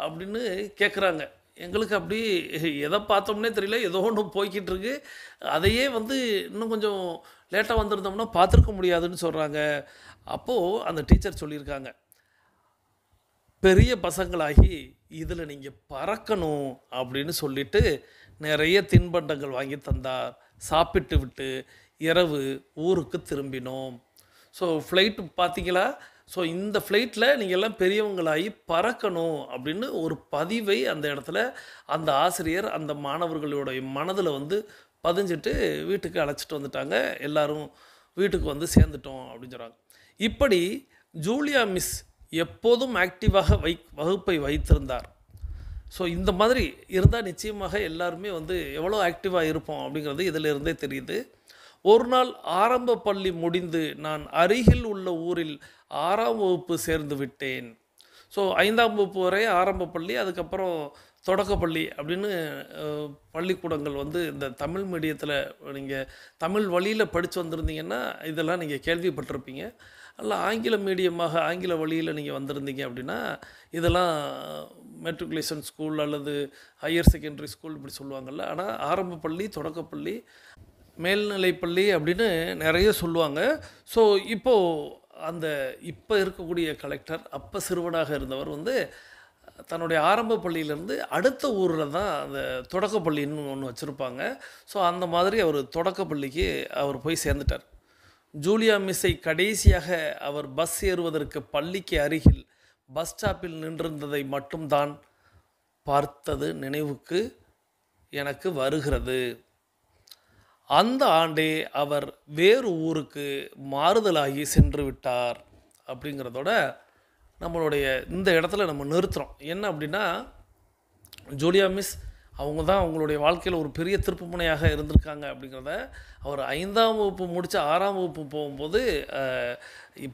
அப்படின்னு கேட்குறாங்க. எங்களுக்கு அப்படி எதை பார்த்தோம்னே தெரியல, ஏதோ ஒன்று போய்கிட்டு இருக்கு. அதையே வந்து இன்னும் கொஞ்சம் லேட்டாக வந்திருந்தோம்னா பார்த்துருக்க முடியாதுன்னு சொல்கிறாங்க. அப்போது அந்த டீச்சர் சொல்லியிருக்காங்க, பெரிய பசங்களாகி இதில் நீங்கள் பறக்கணும் அப்படின்னு சொல்லிட்டு நிறைய தின்பண்டங்கள் வாங்கி தந்தார். சாப்பிட்டு விட்டு இரவு ஊருக்கு திரும்பினோம். ஸோ ஃப்ளைட்டு பார்த்தீங்களா, ஸோ இந்த ஃப்ளைட்டில் நீங்கள் எல்லாம் பெரியவங்களாகி பறக்கணும் அப்படின்னு ஒரு பதிவை அந்த இடத்துல அந்த ஆசிரியர் அந்த மாணவர்களுடைய மனதில் வந்து பதிஞ்சிட்டு வீட்டுக்கு அழைச்சிட்டு வந்துட்டாங்க. எல்லோரும் வீட்டுக்கு வந்து சேர்ந்துட்டோம் அப்படின்னு சொல்கிறாங்க. இப்படி ஜூலியா மிஸ் எப்போதும் ஆக்டிவாக வகுப்பை வைத்திருந்தார். ஸோ இந்த மாதிரி இருந்தால் நிச்சயமாக எல்லாருமே வந்து எவ்வளோ ஆக்டிவாக இருப்போம் அப்படிங்கிறது இதில் இருந்தே தெரியுது. ஒரு நாள் ஆரம்ப பள்ளி முடிந்து நான் அருகில் உள்ள ஊரில் 6ஆம் வகுப்பு சேர்ந்து விட்டேன். ஸோ 5ஆம் வகுப்பு வரை ஆரம்ப பள்ளி, அதுக்கப்புறம் தொடக்கப்பள்ளி அப்படின்னு பள்ளிக்கூடங்கள் வந்து இந்த தமிழ் மீடியத்தில் நீங்கள் தமிழ் வழியில் படித்து வந்திருந்தீங்கன்னா இதெல்லாம் நீங்கள் கேள்விப்பட்டிருப்பீங்க. அல்ல ஆங்கில மீடியமாக ஆங்கில வழியில் நீங்கள் வந்திருந்தீங்க அப்படின்னா இதெல்லாம் மெட்ரிகுலேஷன் ஸ்கூல் அல்லது ஹையர் செகண்டரி ஸ்கூல் இப்படி சொல்லுவாங்கள்ல. ஆனால் ஆரம்ப பள்ளி, தொடக்கப்பள்ளி, மேல்நிலைப்பள்ளி அப்படின்னு நிறைய சொல்லுவாங்க. ஸோ இப்போது அந்த இப்போ இருக்கக்கூடிய கலெக்டர் அப்போ சிறுவனாக இருந்தவர் வந்து தன்னுடைய ஆரம்ப பள்ளியிலேருந்து அடுத்த ஊரில் தான் அந்த தொடக்கப்பள்ளின்னு ஒன்று வச்சுருப்பாங்க. ஸோ அந்த மாதிரி அவர் தொடக்கப்பள்ளிக்கு அவர் போய் சேர்ந்துட்டார். ஜூலியா மிஸ்ஸை கடைசியாக அவர் பஸ் ஏறுவதற்கு பள்ளிக்கு அருகில் பஸ் ஸ்டாப்பில் நின்றிருந்ததை மட்டும்தான் பார்த்தது நினைவுக்கு எனக்கு வருகிறது. அந்த ஆண்டே அவர் வேறு ஊருக்கு மாறுதலாகி சென்று விட்டார் அப்படிங்கிறதோட நம்மளுடைய இந்த இடத்துல நம்ம நிறுத்துகிறோம். என்ன அப்படின்னா, ஜூலியா மிஸ் அவங்க தான் அவங்களுடைய வாழ்க்கையில் ஒரு பெரிய திருப்பு முனையாக இருந்திருக்காங்க அப்படிங்கிறத அவர் 5ஆம் வகுப்பு முடித்து 6ஆம் வகுப்பு போகும்போது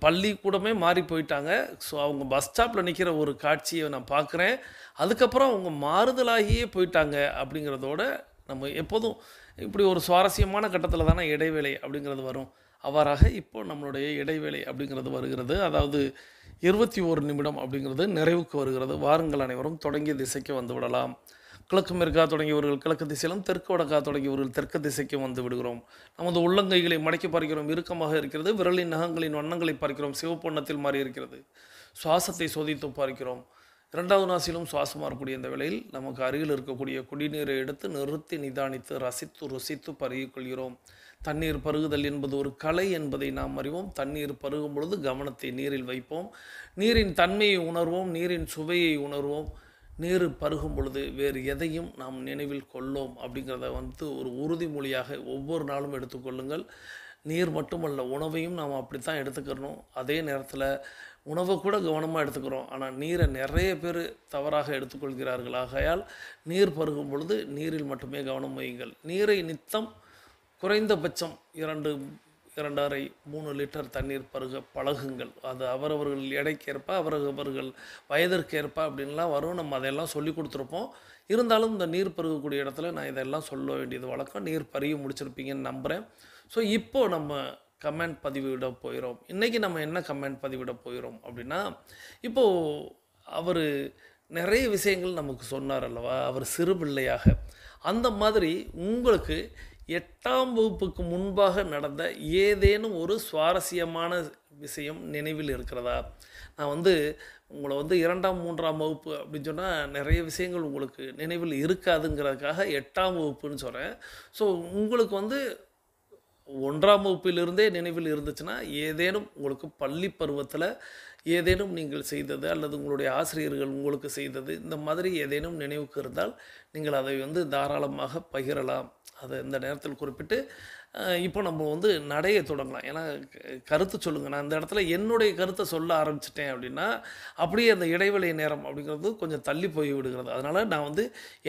பள்ளிக்கூடமே மாறி போயிட்டாங்க. ஸோ அவங்க பஸ் ஸ்டாப்பில் நிற்கிற ஒரு காட்சியை நான் பார்க்குறேன். அதுக்கப்புறம் அவங்க மாறுதலாகியே போயிட்டாங்க அப்படிங்கிறதோட நம்ம எப்போதும் இப்படி ஒரு சுவாரஸ்யமான கட்டத்தில் தானே இடைவேளை அப்படிங்கிறது வரும். அவ்வாறாக இப்போ நம்மளுடைய இடைவேளை அப்படிங்கிறது வருகிறது. அதாவது 21 நிமிடம் அப்படிங்கிறது நிறைவுக்கு வருகிறது. வாருங்கள் அனைவரும் தொடங்கிய திசைக்கு வந்து விடலாம். கிழக்கு மேற்கா தொடங்கியவர்கள் கிழக்கு திசையிலும், தெற்கு வடக்கா தொடங்கியவர்கள் தெற்கு திசைக்கு வந்து விடுகிறோம். நமது உள்ளங்கைகளை மடக்கி பார்க்கிறோம், இறுக்கமாக இருக்கிறது. விரலின் நகங்களின் வண்ணங்களை பார்க்கிறோம், சிவப்பு வண்ணத்தில் மாறி இருக்கிறது. சுவாசத்தை சோதித்து பார்க்கிறோம். 2வது நாசிலும் சுவாசமாக இருக்கக்கூடிய இந்த வேளையில் நமக்கு அருகில் இருக்கக்கூடிய குடிநீரை எடுத்து நிறுத்தி நிதானித்து ரசித்து ருசித்து பருகிக்கொள்கிறோம். தண்ணீர் பருகுதல் என்பது ஒரு கலை என்பதை நாம் அறிவோம். தண்ணீர் பருகும் பொழுது கவனத்தை நீரில் வைப்போம். நீரின் தன்மையை உணர்வோம், நீரின் சுவையை உணர்வோம். நீர் பருகும் பொழுது வேறு எதையும் நாம் நினைவில் கொள்ளோம் அப்படிங்கிறத வந்து ஒரு உறுதிமொழியாக ஒவ்வொரு நாளும் எடுத்துக்கொள்ளுங்கள். நீர் மட்டுமல்ல, உணவையும் நாம் அப்படித்தான் எடுத்துக்கிறணும். அதே நேரத்தில் உணவை கூட கவனமாக எடுத்துக்கிறோம், ஆனால் நீரை நிறைய பேர் தவறாக எடுத்துக்கொள்கிறார்கள். ஆகையால் நீர் பருகும் பொழுது நீரில் மட்டுமே கவனம் வையுங்கள். நீரை நித்தம் குறைந்தபட்சம் 2.5 3 லிட்டர் தண்ணீர் பருக பழகுங்கள். அது அவரவர்கள் எடைக்கேற்ப, அவரவர்கள் வயதிற்கேற்ப அப்படின்லாம் வரும். நம்ம அதையெல்லாம் சொல்லிக் கொடுத்துருப்போம். இருந்தாலும் இந்த நீர் பருகக்கூடிய இடத்துல நான் இதெல்லாம் சொல்ல வேண்டியது வழக்கம். நீர் பருகி முடிச்சிருப்பீங்கன்னு நம்புகிறேன். ஸோ இப்போது நம்ம கமெண்ட் பதிவிட போயிடும். இன்றைக்கி நம்ம என்ன கமெண்ட் பதிவிட போயிடும் அப்படின்னா, இப்போது அவர் நிறைய விஷயங்கள் நமக்கு சொன்னார் அல்லவா, அவர் சிறு பிள்ளையாக. அந்த மாதிரி உங்களுக்கு 8ஆம் வகுப்புக்கு முன்பாக நடந்த ஏதேனும் ஒரு சுவாரஸ்யமான விஷயம் நினைவில் இருக்கிறதா? நான் உங்களை 2ஆம் 3ஆம் வகுப்பு அப்படின்னு சொன்னால் நிறைய விஷயங்கள் உங்களுக்கு நினைவில் இருக்காதுங்கிறதுக்காக 8ஆம் வகுப்புன்னு சொல்கிறேன். ஸோ உங்களுக்கு 1ஆம் வகுப்பிலிருந்தே நினைவில் இருந்துச்சுன்னா, ஏதேனும் உங்களுக்கு பள்ளி பருவத்தில் ஏதேனும் நீங்கள் செய்தது அல்லது உங்களுடைய ஆசிரியர்கள் உங்களுக்கு செய்தது, இந்த மாதிரி ஏதேனும் நினைவுக்கு இருந்தால் நீங்கள் அதை தாராளமாக பகிரலாம். அதை இந்த நேரத்தில் குறிப்பிட்டு இப்போ நம்ம நடைய தொடங்கலாம். ஏன்னா கருத்து சொல்லுங்கள். நான் இந்த இடத்துல என்னுடைய கருத்தை சொல்ல ஆரம்பிச்சிட்டேன் அப்படின்னா அப்படியே அந்த இடைவெளி நேரம் அப்படிங்கிறது கொஞ்சம் தள்ளி போய் விடுகிறது. அதனால் நான்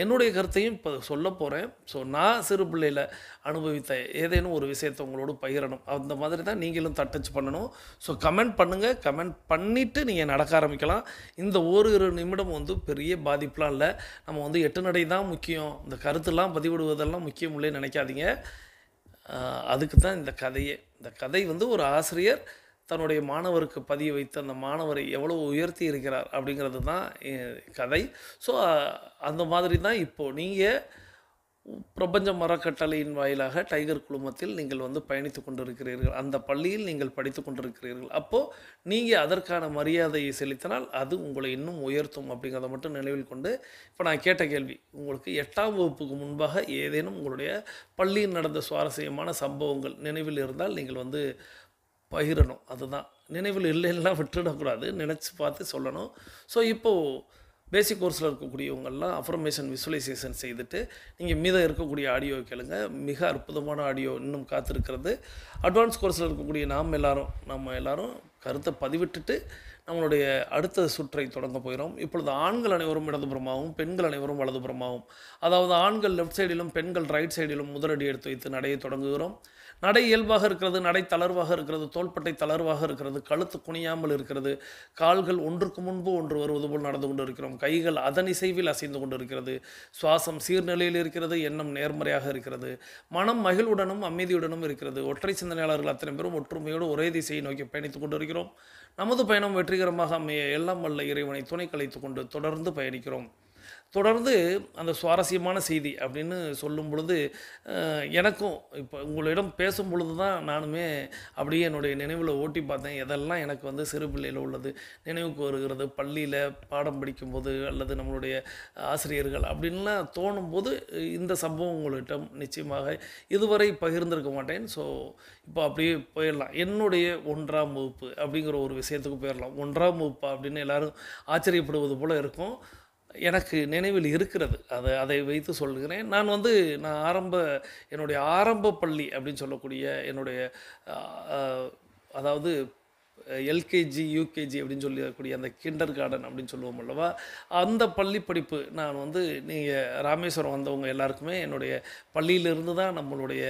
என்னுடைய கருத்தையும் இப்போ சொல்ல போகிறேன். ஸோ நான் சிறு பிள்ளையில் அனுபவித்த ஏதேனும் ஒரு விஷயத்தை உங்களோடு பகிரணும். அந்த மாதிரி தான் நீங்களும் தட்டச்சு பண்ணணும். ஸோ கமெண்ட் பண்ணுங்கள். கமெண்ட் பண்ணிவிட்டு நீங்கள் நடக்க ஆரம்பிக்கலாம். இந்த ஒரு நிமிடம் பெரிய பாதிப்புலாம் இல்லை. நம்ம 8 நடை தான் முக்கியம், இந்த கருத்துலாம் பதிவிடுவதெல்லாம் முக்கியம் இல்லைன்னு நினைக்காதீங்க. அதுக்கு தான் இந்த கதையே. இந்த கதை ஒரு ஆசிரியர் தன்னுடைய மாணவருக்கு பதிய வைத்து அந்த மாணவரை எவ்வளோ உயர்த்தி இருக்கிறார் அப்படிங்கிறது தான் கதை. ஸோ அந்த மாதிரி தான் இப்போது நீங்கள் பிரபஞ்ச மரக்கட்டளையின் வாயிலாக டைகர் குழுமத்தில் நீங்கள் பயணித்து கொண்டிருக்கிறீர்கள். அந்த பள்ளியில் நீங்கள் படித்து கொண்டிருக்கிறீர்கள். அப்போது நீங்கள் அதற்கான மரியாதையை செலுத்தினால் அது உங்களை இன்னும் உயர்த்தும் அப்படிங்கிறத மட்டும் நினைவில் கொண்டு, இப்போ நான் கேட்ட கேள்வி, உங்களுக்கு 8ஆம் வகுப்புக்கு முன்பாக ஏதேனும் உங்களுடைய பள்ளியில் நடந்த சுவாரஸ்யமான சம்பவங்கள் நினைவில் இருந்தால் நீங்கள் பகிரணும். அதுதான், நினைவில் இல்லைன்னா விட்டுடக்கூடாது, நினச்சி பார்த்து சொல்லணும். ஸோ இப்போது பேசிக் கோர்ஸில் இருக்கக்கூடியவங்கள்லாம் அஃபர்மேஷன் விசுவலைசேஷன் செய்துட்டு நீங்கள் மீதம் இருக்கக்கூடிய ஆடியோ கேளுங்க. மிக அற்புதமான ஆடியோ இன்னும் காத்திருக்கிறது. அட்வான்ஸ் கோர்ஸில் இருக்கக்கூடிய நம்ம எல்லாரும் கருத்தை பதிவிட்டுட்டு நம்மளுடைய அடுத்த சுற்றை தொடங்க போகிறோம். இப்பொழுது ஆண்கள் அனைவரும் இடதுபுறமாகவும் பெண்கள் அனைவரும் வலதுபுறமாகவும், அதாவது ஆண்கள் லெஃப்ட் சைடிலும் பெண்கள் ரைட் சைடிலும் முதலடி எடுத்து வைத்து நடையை தொடங்குகிறோம். நடை இயல்பாக இருக்கிறது, நடை தளர்வாக இருக்கிறது, தோள்பட்டை தளர்வாக இருக்கிறது, கழுத்து குனியாமல் இருக்கிறது, கால்கள் ஒன்றுக்கு முன்பு ஒன்று வருவது போல் நடந்து கொண்டு இருக்கிறோம், கைகள் அதன் இசைவில் அசைந்து கொண்டு இருக்கிறது, சுவாசம் சீர்நிலையில் இருக்கிறது, எண்ணம் நேர்மறையாக இருக்கிறது, மனம் மகிழ்வுடனும் அமைதியுடனும் இருக்கிறது. ஒற்றை சிந்தனையாளர்கள் அத்தனை பேரும் ஒற்றுமையோடு ஒரே திசையை நோக்கி பயணித்துக் கொண்டு இருக்கிறோம். நமது பயணம் வெற்றிகரமாக அமைய எல்லாம் வல்ல இறைவனை துணை கலைத்து கொண்டு தொடர்ந்து பயணிக்கிறோம். தொடர்ந்து அந்த சுவாரஸ்யமான செய்தி அப்படின்னு சொல்லும் பொழுது எனக்கும் இப்போ உங்களிடம் பேசும் பொழுது தான் நானுமே அப்படியே என்னுடைய நினைவில் ஓட்டி பார்த்தேன். எதெல்லாம் எனக்கு சிறு பிள்ளையில் உள்ளது நினைவுக்கு வருகிறது, பள்ளியில் பாடம் படிக்கும்போது அல்லது நம்மளுடைய ஆசிரியர்கள் அப்படின்லாம் தோணும்போது இந்த சம்பவம் உங்களிடம் நிச்சயமாக இதுவரை பகிர்ந்திருக்க மாட்டேன். ஸோ இப்போ அப்படியே போயிடலாம். என்னுடைய 1ஆம் வகுப்பு அப்படிங்கிற ஒரு விஷயத்துக்கு போயிடலாம். 1ஆம் வகுப்பா அப்படின்னு எல்லோரும் ஆச்சரியப்படுவது போல் இருக்கும். எனக்கு நினைவில் இருக்கிறது. அதை வைத்து சொல்கிறேன். நான் என்னுடைய ஆரம்ப பள்ளி அப்படின்னு சொல்லக்கூடிய என்னுடைய அதாவது எல்கேஜி யூகேஜி அப்படின்னு சொல்லக்கூடிய அந்த கிண்டர் கார்டன் அப்படின்னு சொல்லுவோம் அல்லவா, அந்த பள்ளி படிப்பு நான் நீங்கள் ராமேஸ்வரம் வந்தவங்க எல்லாருக்குமே என்னுடைய பள்ளியிலிருந்து தான் நம்மளுடைய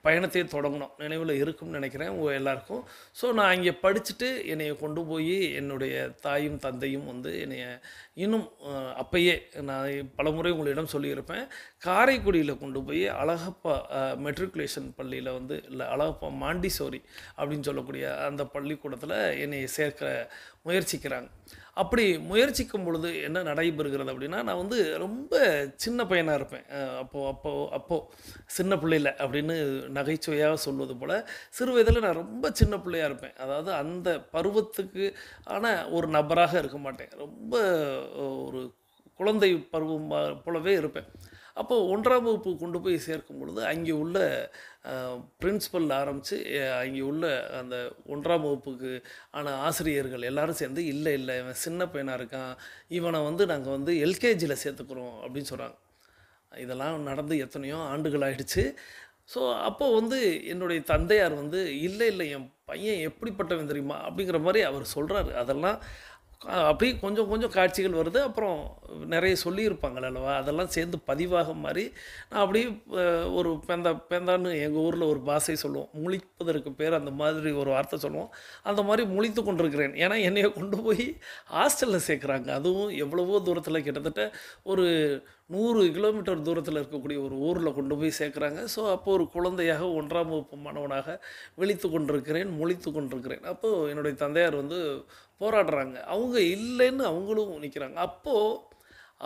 பயணத்தை தொடங்கணும். நினைவில் இருக்கும்னு நினைக்கிறேன் உங்கள் எல்லாருக்கும். ஸோ நான் இங்கே படிச்சுட்டு என்னைய கொண்டு போய் என்னுடைய தாயும் தந்தையும் என்னைய இன்னும் அப்பயே நான் பலமுறை உங்களிடம் சொல்லியிருப்பேன், காரைக்குடியில் கொண்டு போய் அழகப்பா மெட்ரிகுலேஷன் பள்ளியில் இல்லை அழகப்பா மாண்டிசோரி அப்படின்னு சொல்லக்கூடிய அந்த பள்ளிக்கூடத்தில் என்னை சேர்க்க முயற்சிக்கிறாங்க. அப்படி முயற்சிக்கும் பொழுது என்ன நடைபெறுகிறது அப்படின்னா, நான் ரொம்ப சின்ன பையனாக இருப்பேன். அப்போது சின்ன பிள்ளையில் அப்படின்னு நகைச்சுவையாக சொல்வது போல் சிறு வயதில் நான் ரொம்ப சின்ன பிள்ளையாக இருப்பேன். அதாவது அந்த பருவத்துக்கு ஒரு நபராக இருக்க மாட்டேன். ரொம்ப ஒரு குழந்தை பருவம் போலவே இருப்பேன். அப்போது 1ஆம் வகுப்பு கொண்டு போய் சேர்க்கும் பொழுது அங்கே உள்ள பிரின்ஸிபல் ஆரம்பித்து அங்கே உள்ள அந்த 1ஆம் வகுப்புக்கு ஆன ஆசிரியர்கள் எல்லோரும் சேர்ந்து இல்லை இவன் சின்ன பையனாக இருக்கான், இவனை நாங்கள் எல்கேஜியில் சேர்த்துக்கிறோம் அப்படின்னு சொல்கிறாங்க. இதெல்லாம் நடந்து எத்தனையோ ஆண்டுகள் ஆகிடுச்சு. ஸோ அப்போது என்னுடைய தந்தையார் இல்லை என் பையன் எப்படிப்பட்டவன் தெரியுமா அப்படிங்கிற மாதிரி அவர் சொல்கிறாரு. அதெல்லாம் அப்படியே கொஞ்சம் கொஞ்சம் காட்சிகள் வருது. அப்புறம் நிறைய சொல்லியிருப்பாங்கள் அல்லவா, அதெல்லாம் சேர்ந்து பதிவாக மாறி நான் அப்படியே ஒரு பேந்தான்னு எங்கள் ஊரில் ஒரு பாஷை சொல்லுவோம், முழிப்பதற்கு பேர் அந்த மாதிரி ஒரு வார்த்தை சொல்லுவோம். அந்த மாதிரி முழித்து கொண்டிருக்கிறேன். ஏன்னா என்னைய கொண்டு போய் ஹாஸ்டலில் சேர்க்குறாங்க. அதுவும் எவ்வளவோ தூரத்தில், கிட்டத்தட்ட ஒரு 100 கிலோமீட்டர் தூரத்தில் இருக்கக்கூடிய ஒரு ஊரில் கொண்டு போய் சேர்க்குறாங்க. ஸோ அப்போ ஒரு குழந்தையாக 1ஆம் வகுப்பு மாணவனாக விழித்து கொண்டிருக்கிறேன், முழித்து கொண்டிருக்கிறேன். அப்போது என்னுடைய தந்தையார் வந்து போராடுறாங்க. அவங்க இல்லைன்னு அவங்களும் நிற்கிறாங்க.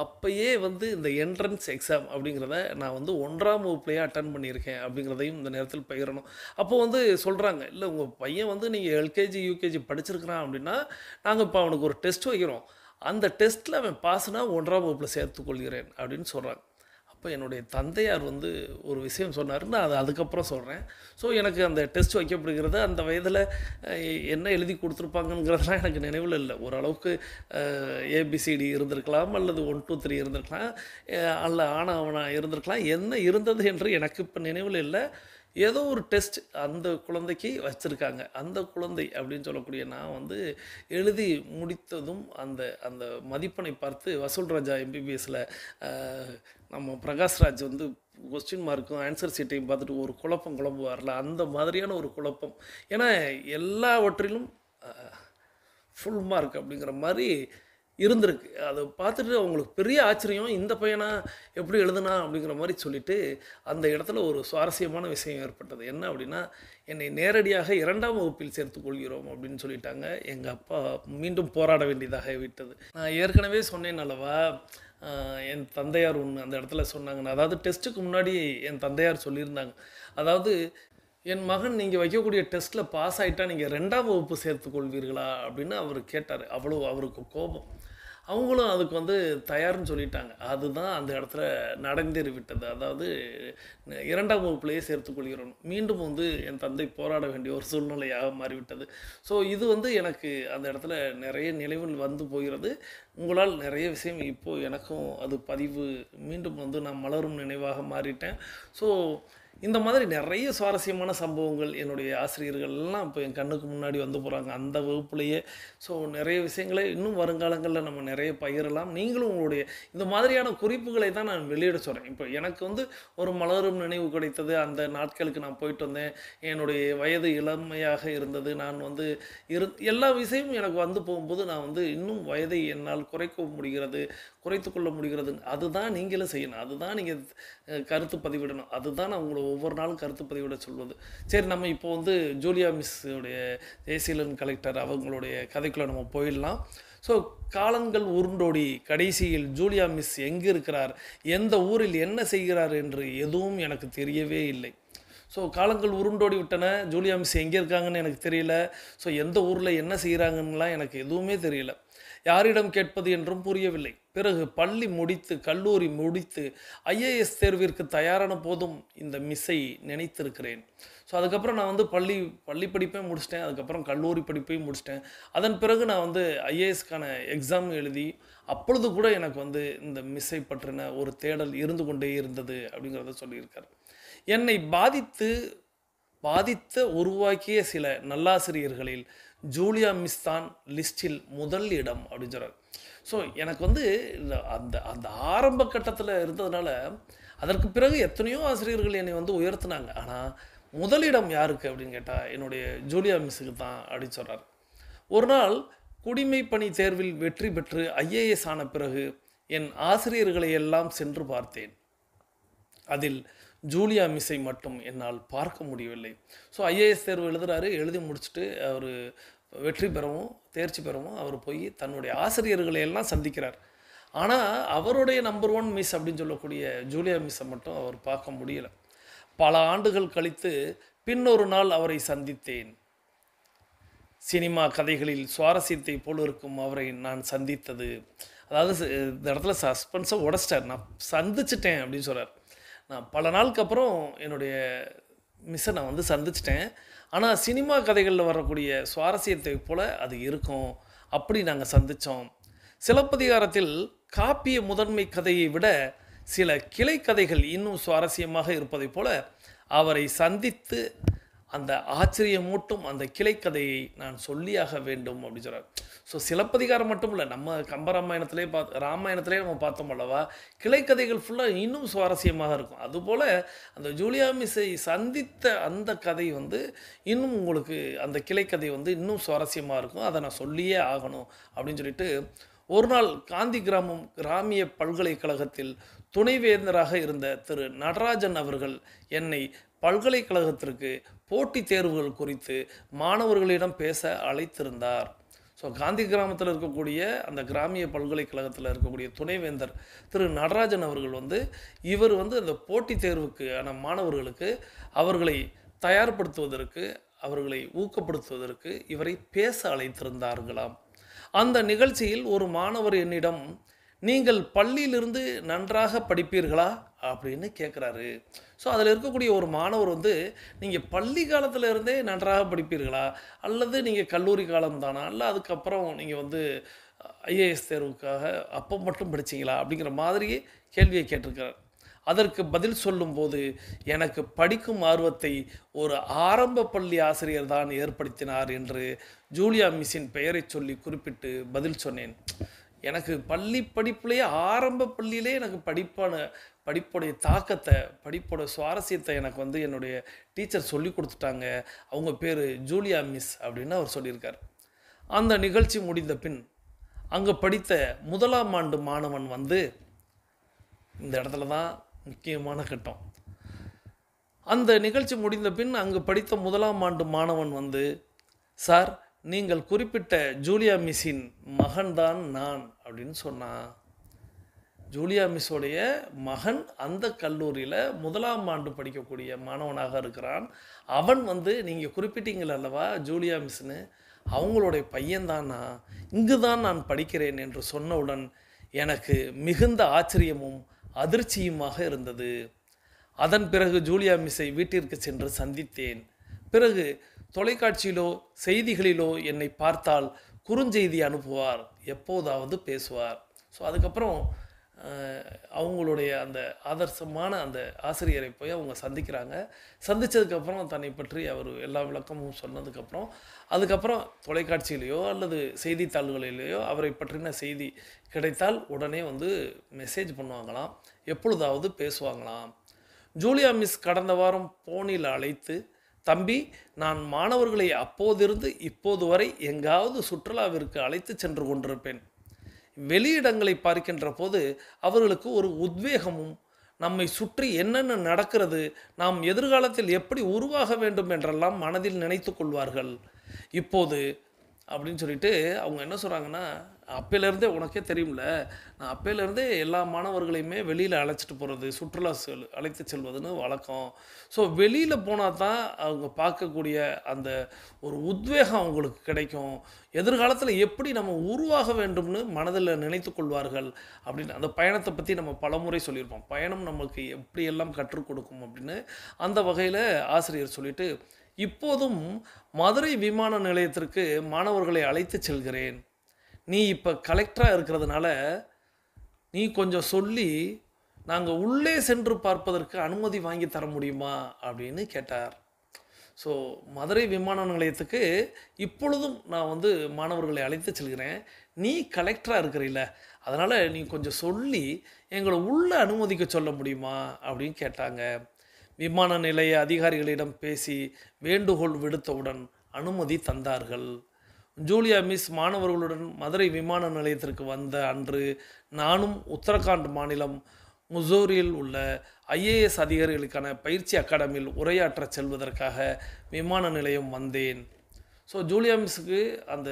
அப்போயே வந்து இந்த என்ட்ரன்ஸ் எக்ஸாம் அப்படிங்கிறத நான் வந்து 1ஆம் வகுப்புலேயே அட்டன் பண்ணியிருக்கேன் அப்படிங்கிறதையும் இந்த நேரத்தில் பகிரணும். அப்போது வந்து சொல்கிறாங்க, இல்லை உங்கள் பையன் வந்து நீங்கள் எல்கேஜி யூகேஜி படிச்சிருக்கிறான் அப்படின்னா நாங்கள் இப்போ அவனுக்கு ஒரு டெஸ்ட் வைக்கிறோம், அந்த டெஸ்ட்டில் அவன் பாஸ்னா 1ஆம் வகுப்பில் சேர்த்துக்கொள்கிறேன் அப்படின்னு சொல்கிறாங்க. அப்போ என்னுடைய தந்தையார் வந்து ஒரு விஷயம் சொன்னார், நான் அதை அதுக்கப்புறம் சொல்கிறேன். ஸோ எனக்கு அந்த டெஸ்ட் வைக்கப்படுகிறது அந்த வயதில் என்ன எழுதி கொடுத்துருப்பாங்கங்கிறதுலாம் எனக்கு நினைவில் இல்லை. ஓரளவுக்கு ஏபிசிடி இருந்திருக்கலாம், அல்லது 1 2 3 இருந்திருக்கலாம், அல்ல ஆனா இருந்திருக்கலாம். என்ன இருந்தது என்று எனக்கு இப்போ நினைவில் இல்லை. ஏதோ ஒரு டெஸ்ட் அந்த குழந்தைக்கு வச்சுருக்காங்க. அந்த குழந்தை அப்படின்னு சொல்லக்கூடிய நான் வந்து எழுதி முடித்ததும் அந்த அந்த மதிப்பெண்ணை பார்த்து வசூல் ராஜா எம்பிபிஎஸ்சில் நம்ம பிரகாஷ்ராஜ் வந்து கொஸ்டின் மார்க்கும் ஆன்சர் சீட்டையும் பார்த்துட்டு ஒரு குழம்புவார்ல, அந்த மாதிரியான ஒரு குழப்பம். ஏன்னா எல்லாவற்றிலும் ஃபுல் மார்க் அப்படிங்கிற மாதிரி இருந்திருக்கு. அதை பார்த்துட்டு அவங்களுக்கு பெரிய ஆச்சரியம், இந்த பையனா எப்படி எழுதுனா அப்படிங்கிற மாதிரி சொல்லிவிட்டு அந்த இடத்துல ஒரு சுவாரஸ்யமான விஷயம் ஏற்பட்டது. என்ன அப்படின்னா, என்னை நேரடியாக 2ஆம் வகுப்பில் சேர்த்துக்கொள்கிறோம் அப்படின்னு சொல்லிட்டாங்க. எங்கள் அப்பா மீண்டும் போராட வேண்டியதாக விட்டது. நான் ஏற்கனவே சொன்னேன் அல்லவா, என் தந்தையார் ஒன்று அந்த இடத்துல சொன்னாங்க. அதாவது டெஸ்ட்டுக்கு முன்னாடி என் தந்தையார் சொல்லியிருந்தாங்க, அதாவது என் மகன் நீங்கள் வைக்கக்கூடிய டெஸ்ட்டில் பாஸ் ஆகிட்டா நீங்கள் 2ஆம் வகுப்பு சேர்த்துக்கொள்வீர்களா அப்படின்னு அவர் கேட்டார். அவ்வளோ அவருக்கு கோபம். அவங்களும் அதுக்கு வந்து தயார்னு சொல்லிட்டாங்க. அதுதான் அந்த இடத்துல நடந்தேறி விட்டது. அதாவது 2ஆம் வகுப்புலேயே சேர்த்துக்கொள்கிறோம். மீண்டும் வந்து என் தந்தை போராட வேண்டிய ஒரு சூழ்நிலையாக மாறிவிட்டது. ஸோ இது வந்து எனக்கு அந்த இடத்துல நிறைய நினைவில் வந்து போகிறது. உங்களால் நிறைய விஷயம் இப்போது எனக்கும் அது பதிவு மீண்டும் வந்து நான் மலரும் நினைவாக மாறிட்டேன். ஸோ இந்த மாதிரி நிறைய சுவாரஸ்யமான சம்பவங்கள் என்னுடைய ஆசிரியர்கள் எல்லாம் இப்போ என் கண்ணுக்கு முன்னாடி வந்து போகிறாங்க அந்த வகுப்புலேயே. ஸோ நிறைய விஷயங்களை இன்னும் வருங்காலங்களில் நம்ம நிறைய பகிரலாம். நீங்களும் உங்களுடைய இந்த மாதிரியான குறிப்புகளை தான் நான் வெளியிட சொல்கிறேன். இப்போ எனக்கு வந்து ஒரு மலரும் நினைவு கிடைத்தது. அந்த நாட்களுக்கு நான் போயிட்டு வந்தேன். என்னுடைய வயது இளமையாக இருந்தது. நான் வந்து எல்லா விஷயமும் எனக்கு வந்து போகும்போது நான் வந்து இன்னும் வயதை என்னால் குறைத்து கொள்ள முடிகிறது. அதுதான் நீங்களும் செய்யணும். அதுதான் நீங்கள் கருத்து பதிவிடணும். அதுதான் நான் உங்களை ஒவ்வொரு நாளும் கருத்து பதிவிட சொல்வது. சரி, நம்ம இப்போ வந்து ஜூலியா மிஸ்ஸுடைய ஜெயசீலன் கலெக்டர் அவங்களுடைய கதைக்குள்ளே நம்ம போயிடலாம். ஸோ காலங்கள் உருண்டோடி கடைசியில் ஜூலியா மிஸ் எங்கே இருக்கிறார், எந்த ஊரில் என்ன செய்கிறார் என்று எதுவும் எனக்கு தெரியவே இல்லை. ஸோ காலங்கள் உருண்டோடி விட்டன. ஜூலியா மிஸ் எங்கே இருக்காங்கன்னு எனக்கு தெரியல. ஸோ எந்த ஊரில் என்ன செய்கிறாங்கன்னுலாம் எனக்கு எதுவுமே தெரியல. யாரிடம் கேட்பது என்றும் புரியவில்லை. பிறகு பள்ளி முடித்து கல்லூரி முடித்து ஐஏஎஸ் தேர்விற்கு தயாரான போதும் இந்த மிஸ்ஸை நினைத்திருக்கிறேன். ஸோ அதுக்கப்புறம் நான் வந்து பள்ளி படிப்பையும் முடிச்சிட்டேன். அதுக்கப்புறம் கல்லூரி படிப்பையும் முடிச்சிட்டேன். அதன் பிறகு நான் வந்து ஐஏஎஸ்க்கான எக்ஸாம் எழுதி அப்பொழுது கூட எனக்கு வந்து இந்த மிஸ்ஸை பற்றின ஒரு தேடல் இருந்து கொண்டே இருந்தது அப்படிங்கிறத சொல்லியிருக்கார். என்னை பாதித்த உருவாக்கிய சில நல்லாசிரியர்களில் ஜூலியா மிஸ் தான் லிஸ்டில் முதல் இடம் அப்படின்னு சொல்கிறார். ஸோ எனக்கு வந்து அந்த அந்த ஆரம்ப கட்டத்தில் இருந்ததுனால அதற்கு பிறகு எத்தனையோ ஆசிரியர்கள் என்னை வந்து உயர்த்தினாங்க. ஆனால் முதலிடம் யாருக்கு அப்படின்னு கேட்டால் என்னுடைய ஜூலியா மிஸ்ஸுக்கு தான் அப்படின்னு சொல்கிறார். ஒரு நாள் குடிமை பணி தேர்வில் வெற்றி பெற்று ஐஏஎஸ் ஆன பிறகு என் ஆசிரியர்களை எல்லாம் சென்று பார்த்தேன். அதில் ஜூலியா மிஸ்ஸை மட்டும் என்னால் பார்க்க முடியவில்லை. ஸோ ஐஏஎஸ் தேர்வு எழுதி முடிச்சுட்டு அவர் வெற்றி பெறவும் தேர்ச்சி பெறவும் அவர் போய் தன்னுடைய ஆசிரியர்களை எல்லாம் சந்திக்கிறார். ஆனால் அவருடைய நம்பர் 1 மிஸ் அப்படின்னு சொல்லக்கூடிய ஜூலியா மிஸ்ஸை மட்டும் அவர் பார்க்க முடியலை. பல ஆண்டுகள் கழித்து பின்னொரு நாள் அவரை சந்தித்தேன். சினிமா கதைகளில் சுவாரஸ்யத்தை போல் இருக்கும் அவரை நான் சந்தித்தது, அதாவது இந்த இடத்துல சஸ்பென்ஸை உடச்சிட்டார். நான் சந்திச்சிட்டேன் அப்படின்னு சொல்கிறார். நான் பல நாளுக்கு அப்புறம் என்னுடைய மிஸ்ஸை நான் வந்து சந்திச்சிட்டேன். ஆனால் சினிமா கதைகளில் வரக்கூடிய சுவாரஸ்யத்தை போல் அது இருக்கும், அப்படி நாங்கள் சந்தித்தோம். சிலப்பதிகாரத்தில் காப்பிய முதன்மை கதையை விட சில கிளை கதைகள் இன்னும் சுவாரஸ்யமாக இருப்பதை போல அவரை சந்தித்து அந்த ஆச்சரியமூட்டும் அந்த கிளைக்கதையை நான் சொல்லியாக வேண்டும் அப்படின்னு சொல்கிறார். ஸோ சிலப்பதிகாரம் மட்டும் இல்லை, நம்ம கம்பராமாயணத்திலே ராமாயணத்திலே நம்ம பார்த்தோம் அல்லவா, கிளைக்கதைகள் ஃபுல்லாக இன்னும் சுவாரஸ்யமாக இருக்கும். அதுபோல் அந்த ஜூலியா மிஸ்ஸை சந்தித்த அந்த கதை இன்னும் உங்களுக்கு அந்த கிளைக்கதை இன்னும் சுவாரஸ்யமாக இருக்கும். அதை நான் சொல்லியே ஆகணும் அப்படின்னு சொல்லிட்டு, ஒரு நாள் காந்தி கிராமிய பல்கலைக்கழகத்தில் துணைவேந்தராக இருந்த திரு நடராஜன் அவர்கள் என்னை பல்கலைக்கழகத்திற்கு போட்டித் தேர்வுகள் குறித்து மாணவர்களிடம் பேச அழைத்திருந்தார். ஸோ காந்தி கிராமத்தில் இருக்கக்கூடிய அந்த கிராமிய பல்கலைக்கழகத்தில் இருக்கக்கூடிய துணைவேந்தர் திரு நடராஜன் அவர்கள் இவர் அந்த போட்டித் தேர்வுக்கான மாணவர்களுக்கு அவர்களை தயார்படுத்துவதற்கு, அவர்களை ஊக்கப்படுத்துவதற்கு இவரை பேச அழைத்திருந்தார்களாம். அந்த நிகழ்ச்சியில் ஒரு மாணவர் என்னிடம், நீங்கள் பள்ளியிலிருந்து நன்றாக படிப்பீர்களா அப்படின்னு கேட்குறாரு. ஸோ அதில் இருக்கக்கூடிய ஒரு மாணவர் நீங்கள் பள்ளி காலத்தில் இருந்தே நன்றாக படிப்பீர்களா, அல்லது நீங்கள் கல்லூரி காலம் தானா, இல்லை அதுக்கப்புறம் நீங்கள் ஐஏஎஸ் தேர்வுக்காக அப்போ மட்டும் படிச்சிங்களா அப்படிங்கிற மாதிரியே கேள்வியை கேட்டிருக்கிறார். அதற்கு பதில் சொல்லும்போது, எனக்கு படிக்கும் ஆர்வத்தை ஒரு ஆரம்ப பள்ளி ஆசிரியர் தான் ஏற்படுத்தினார் என்று ஜூலியா மிஸ்ஸின் பெயரை சொல்லி குறிப்பிட்டு பதில் சொன்னேன். எனக்கு பள்ளி படிப்புலேயே, ஆரம்ப பள்ளியிலே எனக்கு படிப்புடைய தாக்கத்தை, படிப்போட சுவாரஸ்யத்தை எனக்கு என்னுடைய டீச்சர் சொல்லி கொடுத்துட்டாங்க. அவங்க பேர் ஜூலியா மிஸ் அப்படின்னு அவர் சொல்லியிருக்கார். அந்த நிகழ்ச்சி முடிந்த பின் அங்கே படித்த முதலாம் ஆண்டு மாணவன் இந்த இடத்துல தான் முக்கியமான கட்டம். அந்த நிகழ்ச்சி முடிந்த பின் அங்கு படித்த முதலாம் ஆண்டு மாணவன் சார், நீங்கள் குறிப்பிட்ட ஜூலியா மிஸ்ஸின் மகன்தான் நான் அப்படின்னு சொன்னான். ஜூலியா மிஸ்ஸோடைய மகன் அந்த கல்லூரியில் முதலாம் ஆண்டு படிக்கக்கூடிய மாணவனாக இருக்கிறான். அவன் நீங்கள் குறிப்பிட்டீங்கள் அல்லவா ஜூலியா மிஸ்ன்னு, அவங்களுடைய பையன்தானா, இங்கு தான் நான் படிக்கிறேன் என்று சொன்னவுடன் எனக்கு மிகுந்த ஆச்சரியமும் அதிர்ச்சியுமாக இருந்தது. அதன் பிறகு ஜூலியா மிஸ்ஸை வீட்டிற்கு சென்று சந்தித்தேன். பிறகு தொலைக்காட்சியிலோ செய்திகளிலோ என்னை பார்த்தால் குறுஞ்செய்தி அனுப்புவார், எப்போதாவது பேசுவார். ஸோ அதுக்கப்புறம் அவங்களுடைய அந்த ஆதர்சமான அந்த ஆசிரியரை போய் அவங்க சந்திக்கிறாங்க. சந்தித்ததுக்கப்புறம் தன்னை பற்றி அவர் எல்லா விளக்கமும் சொன்னதுக்கப்புறம், அதுக்கப்புறம் தொலைக்காட்சியிலேயோ அல்லது செய்தித்தாள்களிலேயோ அவரை பற்றின செய்தி கிடைத்தால் உடனே மெசேஜ் பண்ணுவாங்களாம், எப்பொழுதாவது பேசுவாங்களாம். ஜூலியா மிஸ் கடந்த வாரம் போனில் அழைத்து, தம்பி, நான் மாணவர்களை அப்போதிருந்து இப்போது வரை எங்காவது சுற்றுலாவிற்கு அழைத்து சென்று கொண்டிருப்பேன். வெளியிடங்களை பார்க்கின்ற போது அவர்களுக்கு ஒரு உத்வேகமும், நம்மை சுற்றி என்னென்ன நடக்கிறது, நாம் எதிர்காலத்தில் எப்படி உருவாக வேண்டும் என்றெல்லாம் மனதில் நினைத்து கொள்வார்கள். இப்போது அப்படின்னு சொல்லிட்டு அவங்க என்ன சொல்கிறாங்கன்னா, அப்பையிலேருந்தே உனக்கே தெரியும்ல, நான் அப்பையிலேருந்தே எல்லா மாணவர்களையுமே வெளியில் அழைச்சிட்டு போகிறது, சுற்றுலா அழைத்து செல்வதுன்னு வழக்கம். ஸோ வெளியில் போனால் தான் அவங்க பார்க்கக்கூடிய அந்த ஒரு உத்வேகம் அவங்களுக்கு கிடைக்கும், எதிர்காலத்தில் எப்படி நம்ம உருவாக வேண்டும்னு மனதில் நினைத்து கொள்வார்கள் அப்படின்னு. அந்த பயணத்தை பற்றி நம்ம பலமுறை சொல்லியிருப்போம், பயணம் நமக்கு எப்படியெல்லாம் கற்றுக் கொடுக்கும் அப்படின்னு. அந்த வகையில் ஆசிரியர் சொல்லிட்டு, இப்போதும் மதுரை விமான நிலையத்திற்கு மாணவர்களை அழைத்து செல்கிறேன். நீ இப்போ கலெக்டராக இருக்கிறதுனால நீ கொஞ்சம் சொல்லி நாங்கள் உள்ளே சென்று பார்ப்பதற்கு அனுமதி வாங்கி தர முடியுமா அப்படின்னு கேட்டார். ஸோ மதுரை விமான நிலையத்துக்கு இப்பொழுதும் நான் மாணவர்களை அழைத்து செல்கிறேன், நீ கலெக்டராக இருக்கிறீல்ல, அதனால் நீ கொஞ்சம் சொல்லி எங்களை உள்ளே அனுமதிக்க சொல்ல முடியுமா அப்படின்னு கேட்டாங்க. விமான நிலைய அதிகாரிகளிடம் பேசி வேண்டுகோள் விடுத்தவுடன் அனுமதி தந்தார்கள். ஜூலியா மிஸ் மாணவர்களுடன் மதுரை விமான நிலையத்திற்கு வந்த அன்று நானும் உத்தரகாண்ட் மாநிலம் முசோரியில் உள்ள ஐஏஎஸ் அதிகாரிகளுக்கான பயிற்சி அகாடமியில் உரையாற்ற செல்வதற்காக விமான நிலையம் வந்தேன். ஸோ ஜூலியா மிஸ்ஸுக்கு அந்த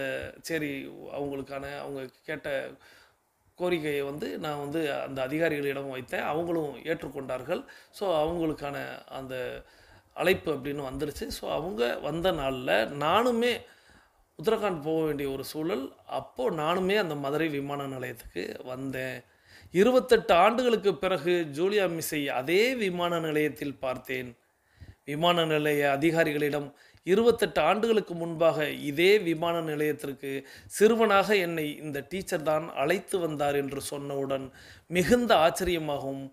சரி அவங்களுக்கான அவங்க கேட்ட கோரிக்கையை நான் அந்த அதிகாரிகளிடம் வைத்தேன், அவங்களும் ஏற்றுக்கொண்டார்கள். ஸோ அவங்களுக்கான அந்த அழைப்பு அப்படின்னு வந்துருச்சு. ஸோ அவங்க வந்த நாளில் நானுமே உத்தரகாண்ட் போக வேண்டிய ஒரு சூழல், அப்போது நானுமே அந்த மதுரை விமான நிலையத்துக்கு வந்தேன். 28 ஆண்டுகளுக்கு பிறகு ஜூலியா மிஸ்ஸை அதே விமான நிலையத்தில் பார்த்தேன். விமான நிலைய அதிகாரிகளிடம் 28 ஆண்டுகளுக்கு முன்பாக இதே விமான நிலையத்திற்கு சிறுவனாக என்னை இந்த டீச்சர் தான் அழைத்து வந்தார் என்று சொன்னவுடன் மிகுந்த ஆச்சரியமாகவும்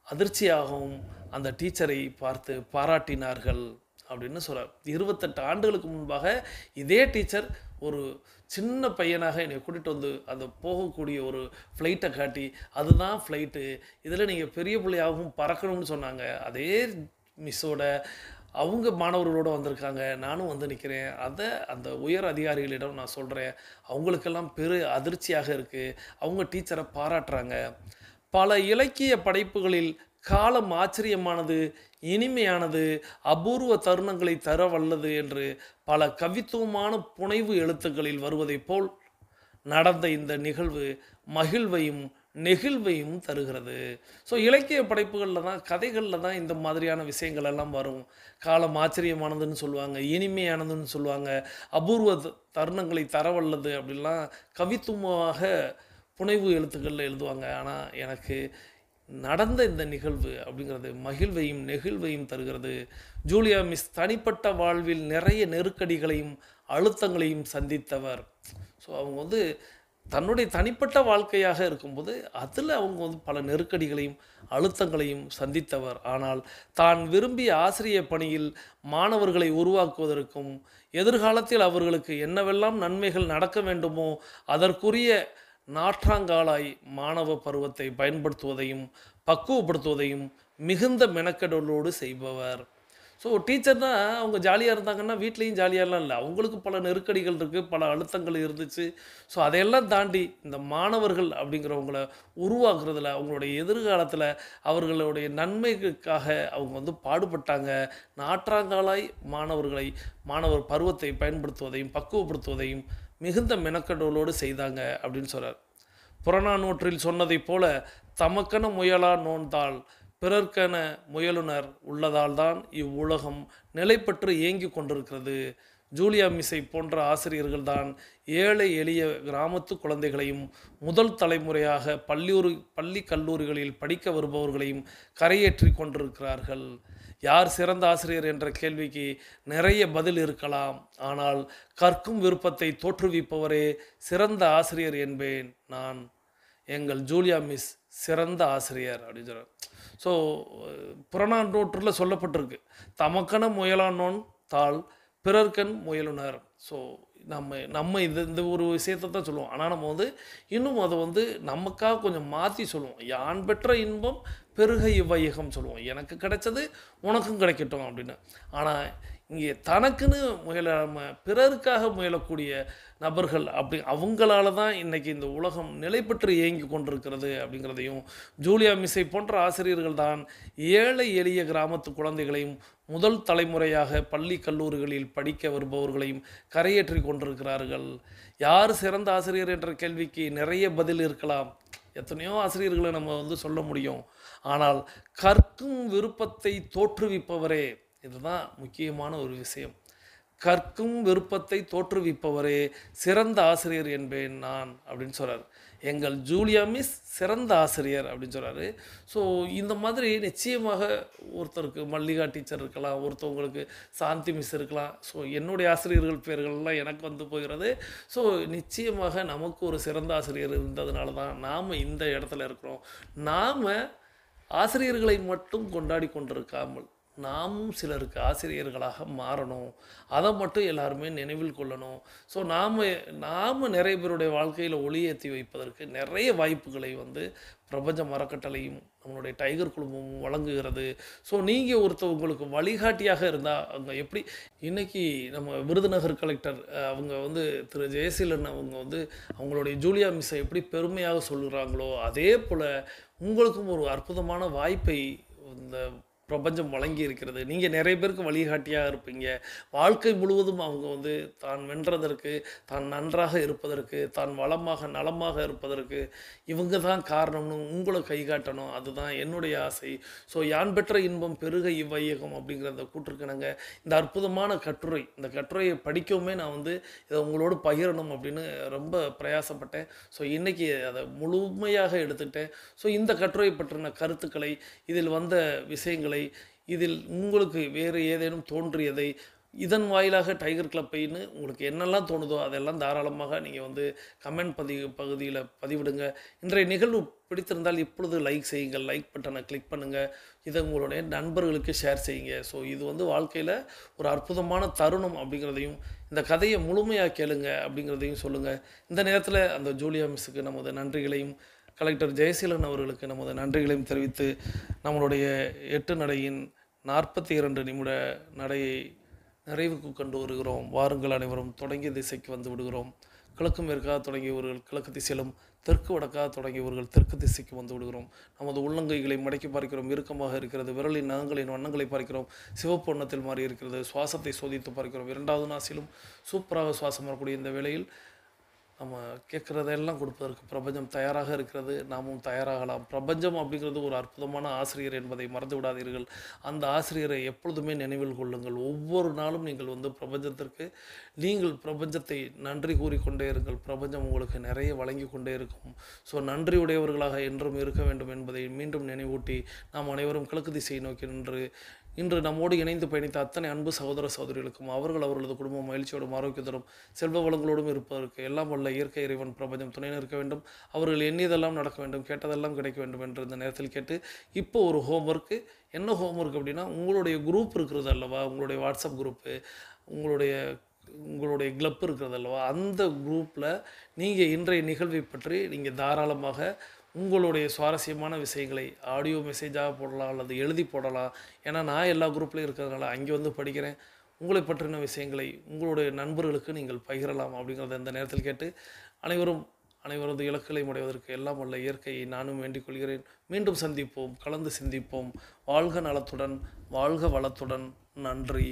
அதிர்ச்சியாகவும் அந்த டீச்சரை பார்த்து பாராட்டினார்கள் அப்படின்னு சொல்கிறார். 28 ஆண்டுகளுக்கு முன்பாக இதே டீச்சர் ஒரு சின்ன பையனாக என்னை கூட்டிகிட்டு வந்து அந்த போகக்கூடிய ஒரு ஃப்ளைட்டை காட்டி, அதுதான் ஃப்ளைட்டு, இதில் நீங்கள் பெரிய பிள்ளையாகவும் பறக்கணும்னு சொன்னாங்க. அதே மிஸ்ஸோட அவங்க மாணவர்களோடு வந்திருக்காங்க, நானும் வந்து நிற்கிறேன். அதை அந்த உயர் அதிகாரிகளிடம் நான் சொல்கிறேன். அவங்களுக்கெல்லாம் பெரு அதிர்ச்சியாக இருக்குது. அவங்க டீச்சரை பாராட்டுறாங்க. பல இலக்கிய படைப்புகளில் காலம் ஆச்சரியமானது, இனிமையானது, அபூர்வ தருணங்களை தர வல்லது என்று பல கவித்துவமான புனைவு எழுத்துக்களில் வருவதைப் போல் நடந்த இந்த நிகழ்வு மகிழ்வையும் நெகிழ்வையும் தருகிறது. ஸோ இலக்கிய படைப்புகளில் தான், கதைகளில் தான் இந்த மாதிரியான விஷயங்கள் எல்லாம் வரும். காலம் ஆச்சரியமானதுன்னு சொல்லுவாங்க, இனிமையானதுன்னு சொல்லுவாங்க, அபூர்வ தருணங்களை தரவல்லது அப்படின்லாம் கவித்துவமாக புனைவு எழுத்துக்களில் எழுதுவாங்க. ஆனால் எனக்கு நடந்த இந்த நிகழ்வு அப்படிங்கிறது மகிழ்வையும் நெகிழ்வையும் தருகிறது. ஜூலியா மிஸ் தனிப்பட்ட வாழ்வில் நிறைய நெருக்கடிகளையும் அழுத்தங்களையும் சந்தித்தவர். ஸோ அவங்க வந்து தன்னுடைய தனிப்பட்ட வாழ்க்கையாக இருக்கும்போது அதில் அவங்க வந்து பல நெருக்கடிகளையும் அழுத்தங்களையும் சந்தித்தவர். ஆனால் தான் விரும்பிய ஆசிரிய பணியில் மாணவர்களை உருவாக்குவதற்கும் எதிர்காலத்தில் அவர்களுக்கு என்னவெல்லாம் நன்மைகள் நடக்க வேண்டுமோ அதற்குரிய நாற்றாங்காலாய் மாணவ பருவத்தை பயன்படுத்துவதையும் பக்குவப்படுத்துவதையும் மிகுந்த மெனக்கெடலோடு செய்பவர். ஸோ டீச்சர்னால் அவங்க ஜாலியாக இருந்தாங்கன்னா வீட்லேயும் ஜாலியாகலாம் இல்லை, அவங்களுக்கு பல நெருக்கடிகள் இருக்குது, பல அழுத்தங்கள் இருந்துச்சு. ஸோ அதையெல்லாம் தாண்டி இந்த மாணவர்கள் அப்படிங்கிறவங்கள உருவாக்குறதுல, அவங்களுடைய எதிர்காலத்தில் அவர்களுடைய நன்மைக்காக அவங்க வந்து பாடுபட்டாங்க. நாற்றாங்காலாய் மாணவர் பருவத்தை பயன்படுத்துவதையும் பக்குவப்படுத்துவதையும் மிகுந்த மெனக்கடலோடு செய்தாங்க அப்படின்னு சொல்கிறார். புறநானூற்றில் சொன்னதைப் போல தமக்கென முயலா நோன்தாள் பிறர்க்கென முயலுனர் உள்ளதால் தான் இவ்வுலகம் நிலை பெற்று இயங்கி கொண்டிருக்கிறது. ஜூலியா மிஸ்ஸை போன்ற ஆசிரியர்கள் தான் ஏழை எளிய கிராமத்து குழந்தைகளையும் முதல் தலைமுறையாக பள்ளி கல்லூரிகளில் படிக்க வருபவர்களையும் கரையேற்றி கொண்டிருக்கிறார்கள். யார் சிறந்த ஆசிரியர் என்ற கேள்விக்கு நிறைய பதில் இருக்கலாம். ஆனால் கற்கும் விருப்பத்தை தோற்றுவிப்பவரே சிறந்த ஆசிரியர் என்பேன் நான். எங்கள் ஜூலியா மிஸ் சிறந்த ஆசிரியர் அப்படின்னு சொல்கிறார். ஸோ புறநானூற்றில் சொல்லப்பட்டிருக்கு, தமக்கென முயலானோன் தாள் பிறர்க்கண் முயலுனர். ஸோ நம்ம இந்த ஒரு விஷயத்தை தான் சொல்லுவோம். ஆனால் நம்ம வந்து இன்னும் அதை வந்து நமக்காக கொஞ்சம் மாற்றி சொல்லுவோம். யான் பெற்ற இன்பம் பெருக இவ்வையகம் சொல்லுவோம். எனக்கு கிடைச்சது உனக்கும் கிடைக்கட்டும் அப்படின்னு. ஆனால் இங்கே தனக்குன்னு முயலாமல் பிறருக்காக முயலக்கூடிய நபர்கள் அப்படி அவங்களால தான் இன்றைக்கி இந்த உலகம் நிலை பெற்று இயங்கி கொண்டிருக்கிறது அப்படிங்கிறதையும், ஜூலியா மிஸ்ஸை போன்ற ஆசிரியர்கள் தான் ஏழை எளிய கிராமத்து குழந்தைகளையும் முதல் தலைமுறையாக பள்ளி கல்லூரிகளில் படிக்க வருபவர்களையும் கரையேற்றி கொண்டிருக்கிறார்கள். யார் சிறந்த ஆசிரியர் என்ற கேள்விக்கு நிறைய பதில் இருக்கலாம். எத்தனையோ ஆசிரியர்களை நம்ம வந்து சொல்ல முடியும். ஆனால் கற்கும் விருப்பத்தை தோற்றுவிப்பவரே, இதுதான் முக்கியமான ஒரு விஷயம். கற்கும் விருப்பத்தை தோற்றுவிப்பவரே சிறந்த ஆசிரியர் என்பேன் நான் அப்படின்னு சொல்கிறார். எங்கள் ஜூலியா மிஸ் சிறந்த ஆசிரியர் அப்படின்னு சொல்கிறாரு. ஸோ இந்த மாதிரி நிச்சயமாக ஒருத்தருக்கு மல்லிகா டீச்சர் இருக்கலாம், ஒருத்தவங்களுக்கு சாந்தி மிஸ் இருக்கலாம். ஸோ என்னுடைய ஆசிரியர்கள் பேர்கள்லாம் எனக்கு வந்து போகிறது. ஸோ நிச்சயமாக நமக்கு ஒரு சிறந்த ஆசிரியர் இருந்ததுனால தான் நாம் இந்த இடத்துல இருக்கிறோம். நாம் ஆசிரியர்களை மட்டும் கொண்டாடி கொண்டிருக்காமல் நாமும் சிலருக்கு ஆசிரியர்களாக மாறணும். அதை மட்டும் எல்லாருமே நினைவில் கொள்ளணும். ஸோ நாம் நிறைய பேருடைய வாழ்க்கையில் ஒளியேற்றி வைப்பதற்கு நிறைய வாய்ப்புகளை வந்து பிரபஞ்ச மரக்கட்டளையும் நம்மளுடைய டைகர் குழுமமும் வழங்குகிறது. ஸோ நீங்கள் ஒருத்தவங்களுக்கு வழிகாட்டியாக இருந்தால் அவங்க எப்படி இன்றைக்கி நம்ம விருதுநகர் கலெக்டர் அவங்க வந்து திரு ஜெயசீலன் அவங்க வந்து அவங்களுடைய ஜூலியா மிஸ்ஸை எப்படி பெருமையாக சொல்கிறாங்களோ அதே போல் உங்களுக்கும் ஒரு அற்புதமான வாய்ப்பை இந்த பிரபஞ்சம் வழங்கி இருக்கிறது. நீங்கள் நிறைய பேருக்கு வழிகாட்டியாக இருப்பீங்க. வாழ்க்கை முழுவதும் அவங்க வந்து தான் வென்றதற்கு, தான் நன்றாக இருப்பதற்கு, தான் வளமாக நலமாக இருப்பதற்கு இவங்க தான் காரணம்னு உங்களை கைகாட்டணும். அதுதான் என்னுடைய ஆசை. ஸோ யான் பெற்ற இன்பம் பெருக இவ்வையகம் அப்படிங்கிற அந்த கூற்றுக்கிணங்க இந்த அற்புதமான கட்டுரை, இந்த கட்டுரையை படிக்கவுமே நான் வந்து இதை உங்களோடு பகிரணும் அப்படின்னு ரொம்ப பிரயாசப்பட்டேன். ஸோ இன்றைக்கி அதை முழுமையாக எடுத்துக்கிட்டேன். ஸோ இந்த கட்டுரை பற்றின கருத்துக்களை, இதில் வந்த விஷயங்களை, இதில் உங்களுக்கு வேறு ஏதேனும் தோன்றியதை இதன் வாயிலாக டைகர் கிளப்பைன்னு உங்களுக்கு என்னெல்லாம் தோணுதோ அதெல்லாம் தாராளமாக நீங்கள் வந்து கமெண்ட் பகுதியில் பதிவிடுங்க. இன்றைய நிகழ்வு பிடித்திருந்தால் இப்பொழுது லைக் செய்யுங்கள், லைக் பட்டனை கிளிக் பண்ணுங்கள், இதை உங்களுடைய நண்பர்களுக்கு ஷேர் செய்யுங்க. ஸோ இது வந்து வாழ்க்கையில் ஒரு அற்புதமான தருணம் அப்படிங்கிறதையும், இந்த கதையை முழுமையாக கேளுங்க அப்படிங்கிறதையும் சொல்லுங்கள். இந்த நேரத்தில் அந்த ஜூலியா மிஸ்ஸுக்கு நமது நன்றிகளையும், கலெக்டர் ஜெயசீலன் அவர்களுக்கு நமது நன்றிகளையும் தெரிவித்து நம்மளுடைய 8 நடையின் 42 நிமிட நடையை நிறைவுக்கு கொண்டு வருகிறோம். வாருங்கள் அனைவரும் தொடங்கிய திசைக்கு வந்து விடுகிறோம். கிழக்கு மேற்காக தொடங்கியவர்கள் கிழக்கு திசையிலும், தெற்கு வடக்காக தொடங்கியவர்கள் தெற்கு திசைக்கு வந்து விடுகிறோம். நமது உள்ளங்கைகளை மடக்கி பார்க்கிறோம், இறுக்கமாக இருக்கிறது. விரலின் நகங்களின் வண்ணங்களை பார்க்கிறோம், சிவப்பு வண்ணத்தில் மாறி இருக்கிறது. சுவாசத்தை சோதித்து பார்க்கிறோம். 2வது நாசிலும் சூப்பராக சுவாசம் வரக்கூடிய இந்த வேளையில் நம்ம கேட்குறதெல்லாம் கொடுப்பதற்கு பிரபஞ்சம் தயாராக இருக்கிறது. நாமும் தயாராகலாம். பிரபஞ்சம் அப்படிங்கிறது ஒரு அற்புதமான ஆசிரியர் என்பதை மறந்து விடாதீர்கள். அந்த ஆசிரியரை எப்பொழுதுமே நினைவில் கொள்ளுங்கள். ஒவ்வொரு நாளும் நீங்கள் வந்து பிரபஞ்சத்தை நன்றி கூறிக்கொண்டே இருங்கள். பிரபஞ்சம் உங்களுக்கு நிறைய வழங்கி கொண்டே இருக்கும். ஸோ நன்றியுடையவர்களாக என்றும் இருக்க வேண்டும் என்பதை மீண்டும் நினைவூட்டி நாம் அனைவரும் கிழக்கு திசையை நோக்கி நின்று இன்று நம்மோடு இணைந்து பயணித்த அத்தனை அன்பு சகோதர சகோதரிகளுக்கும் அவர்களது குடும்பம் மகிழ்ச்சியோடும் ஆரோக்கியத்தோடும் செல்வ வளங்களோடும் இருப்பதற்கு எல்லாம் வல்ல இயற்கை இறைவன் பிரபஞ்சம் துணை நிற்க வேண்டும். அவர்கள் எண்ணியதெல்லாம் நடக்க வேண்டும், கேட்டதெல்லாம் கிடைக்க வேண்டும் என்று இந்த நேரத்தில் கேட்டு, இப்போ ஒரு ஹோம்ஒர்க்கு. என்ன ஹோம்ஒர்க் அப்படின்னா, உங்களுடைய குரூப் இருக்கிறது அல்லவா, உங்களுடைய வாட்ஸ்அப் குரூப்பு, உங்களுடைய கிளப் இருக்கிறது அல்லவா, அந்த குரூப்பில் நீங்கள் இன்றைய நிகழ்வை பற்றி நீங்கள் தாராளமாக உங்களுடைய சுவாரஸ்யமான விஷயங்களை ஆடியோ மெசேஜாக போடலாம் அல்லது எழுதி போடலாம். ஏன்னா நான் எல்லா குரூப்லேயும் இருக்கிறதுனால அங்கே வந்து படிக்கிறேன். உங்களை பற்றின விஷயங்களை உங்களுடைய நண்பர்களுக்கு நீங்கள் பகிரலாம் அப்படிங்கிறத இந்த நேரத்தில் கேட்டு, அனைவரது இலக்குகளை முடைவதற்கு எல்லாம் வல்ல இயற்கையை நானும் வேண்டிக் கொள்கிறேன். மீண்டும் சந்திப்போம், கலந்து சிந்திப்போம். வாழ்க நலத்துடன், வாழ்க வளத்துடன். நன்றி.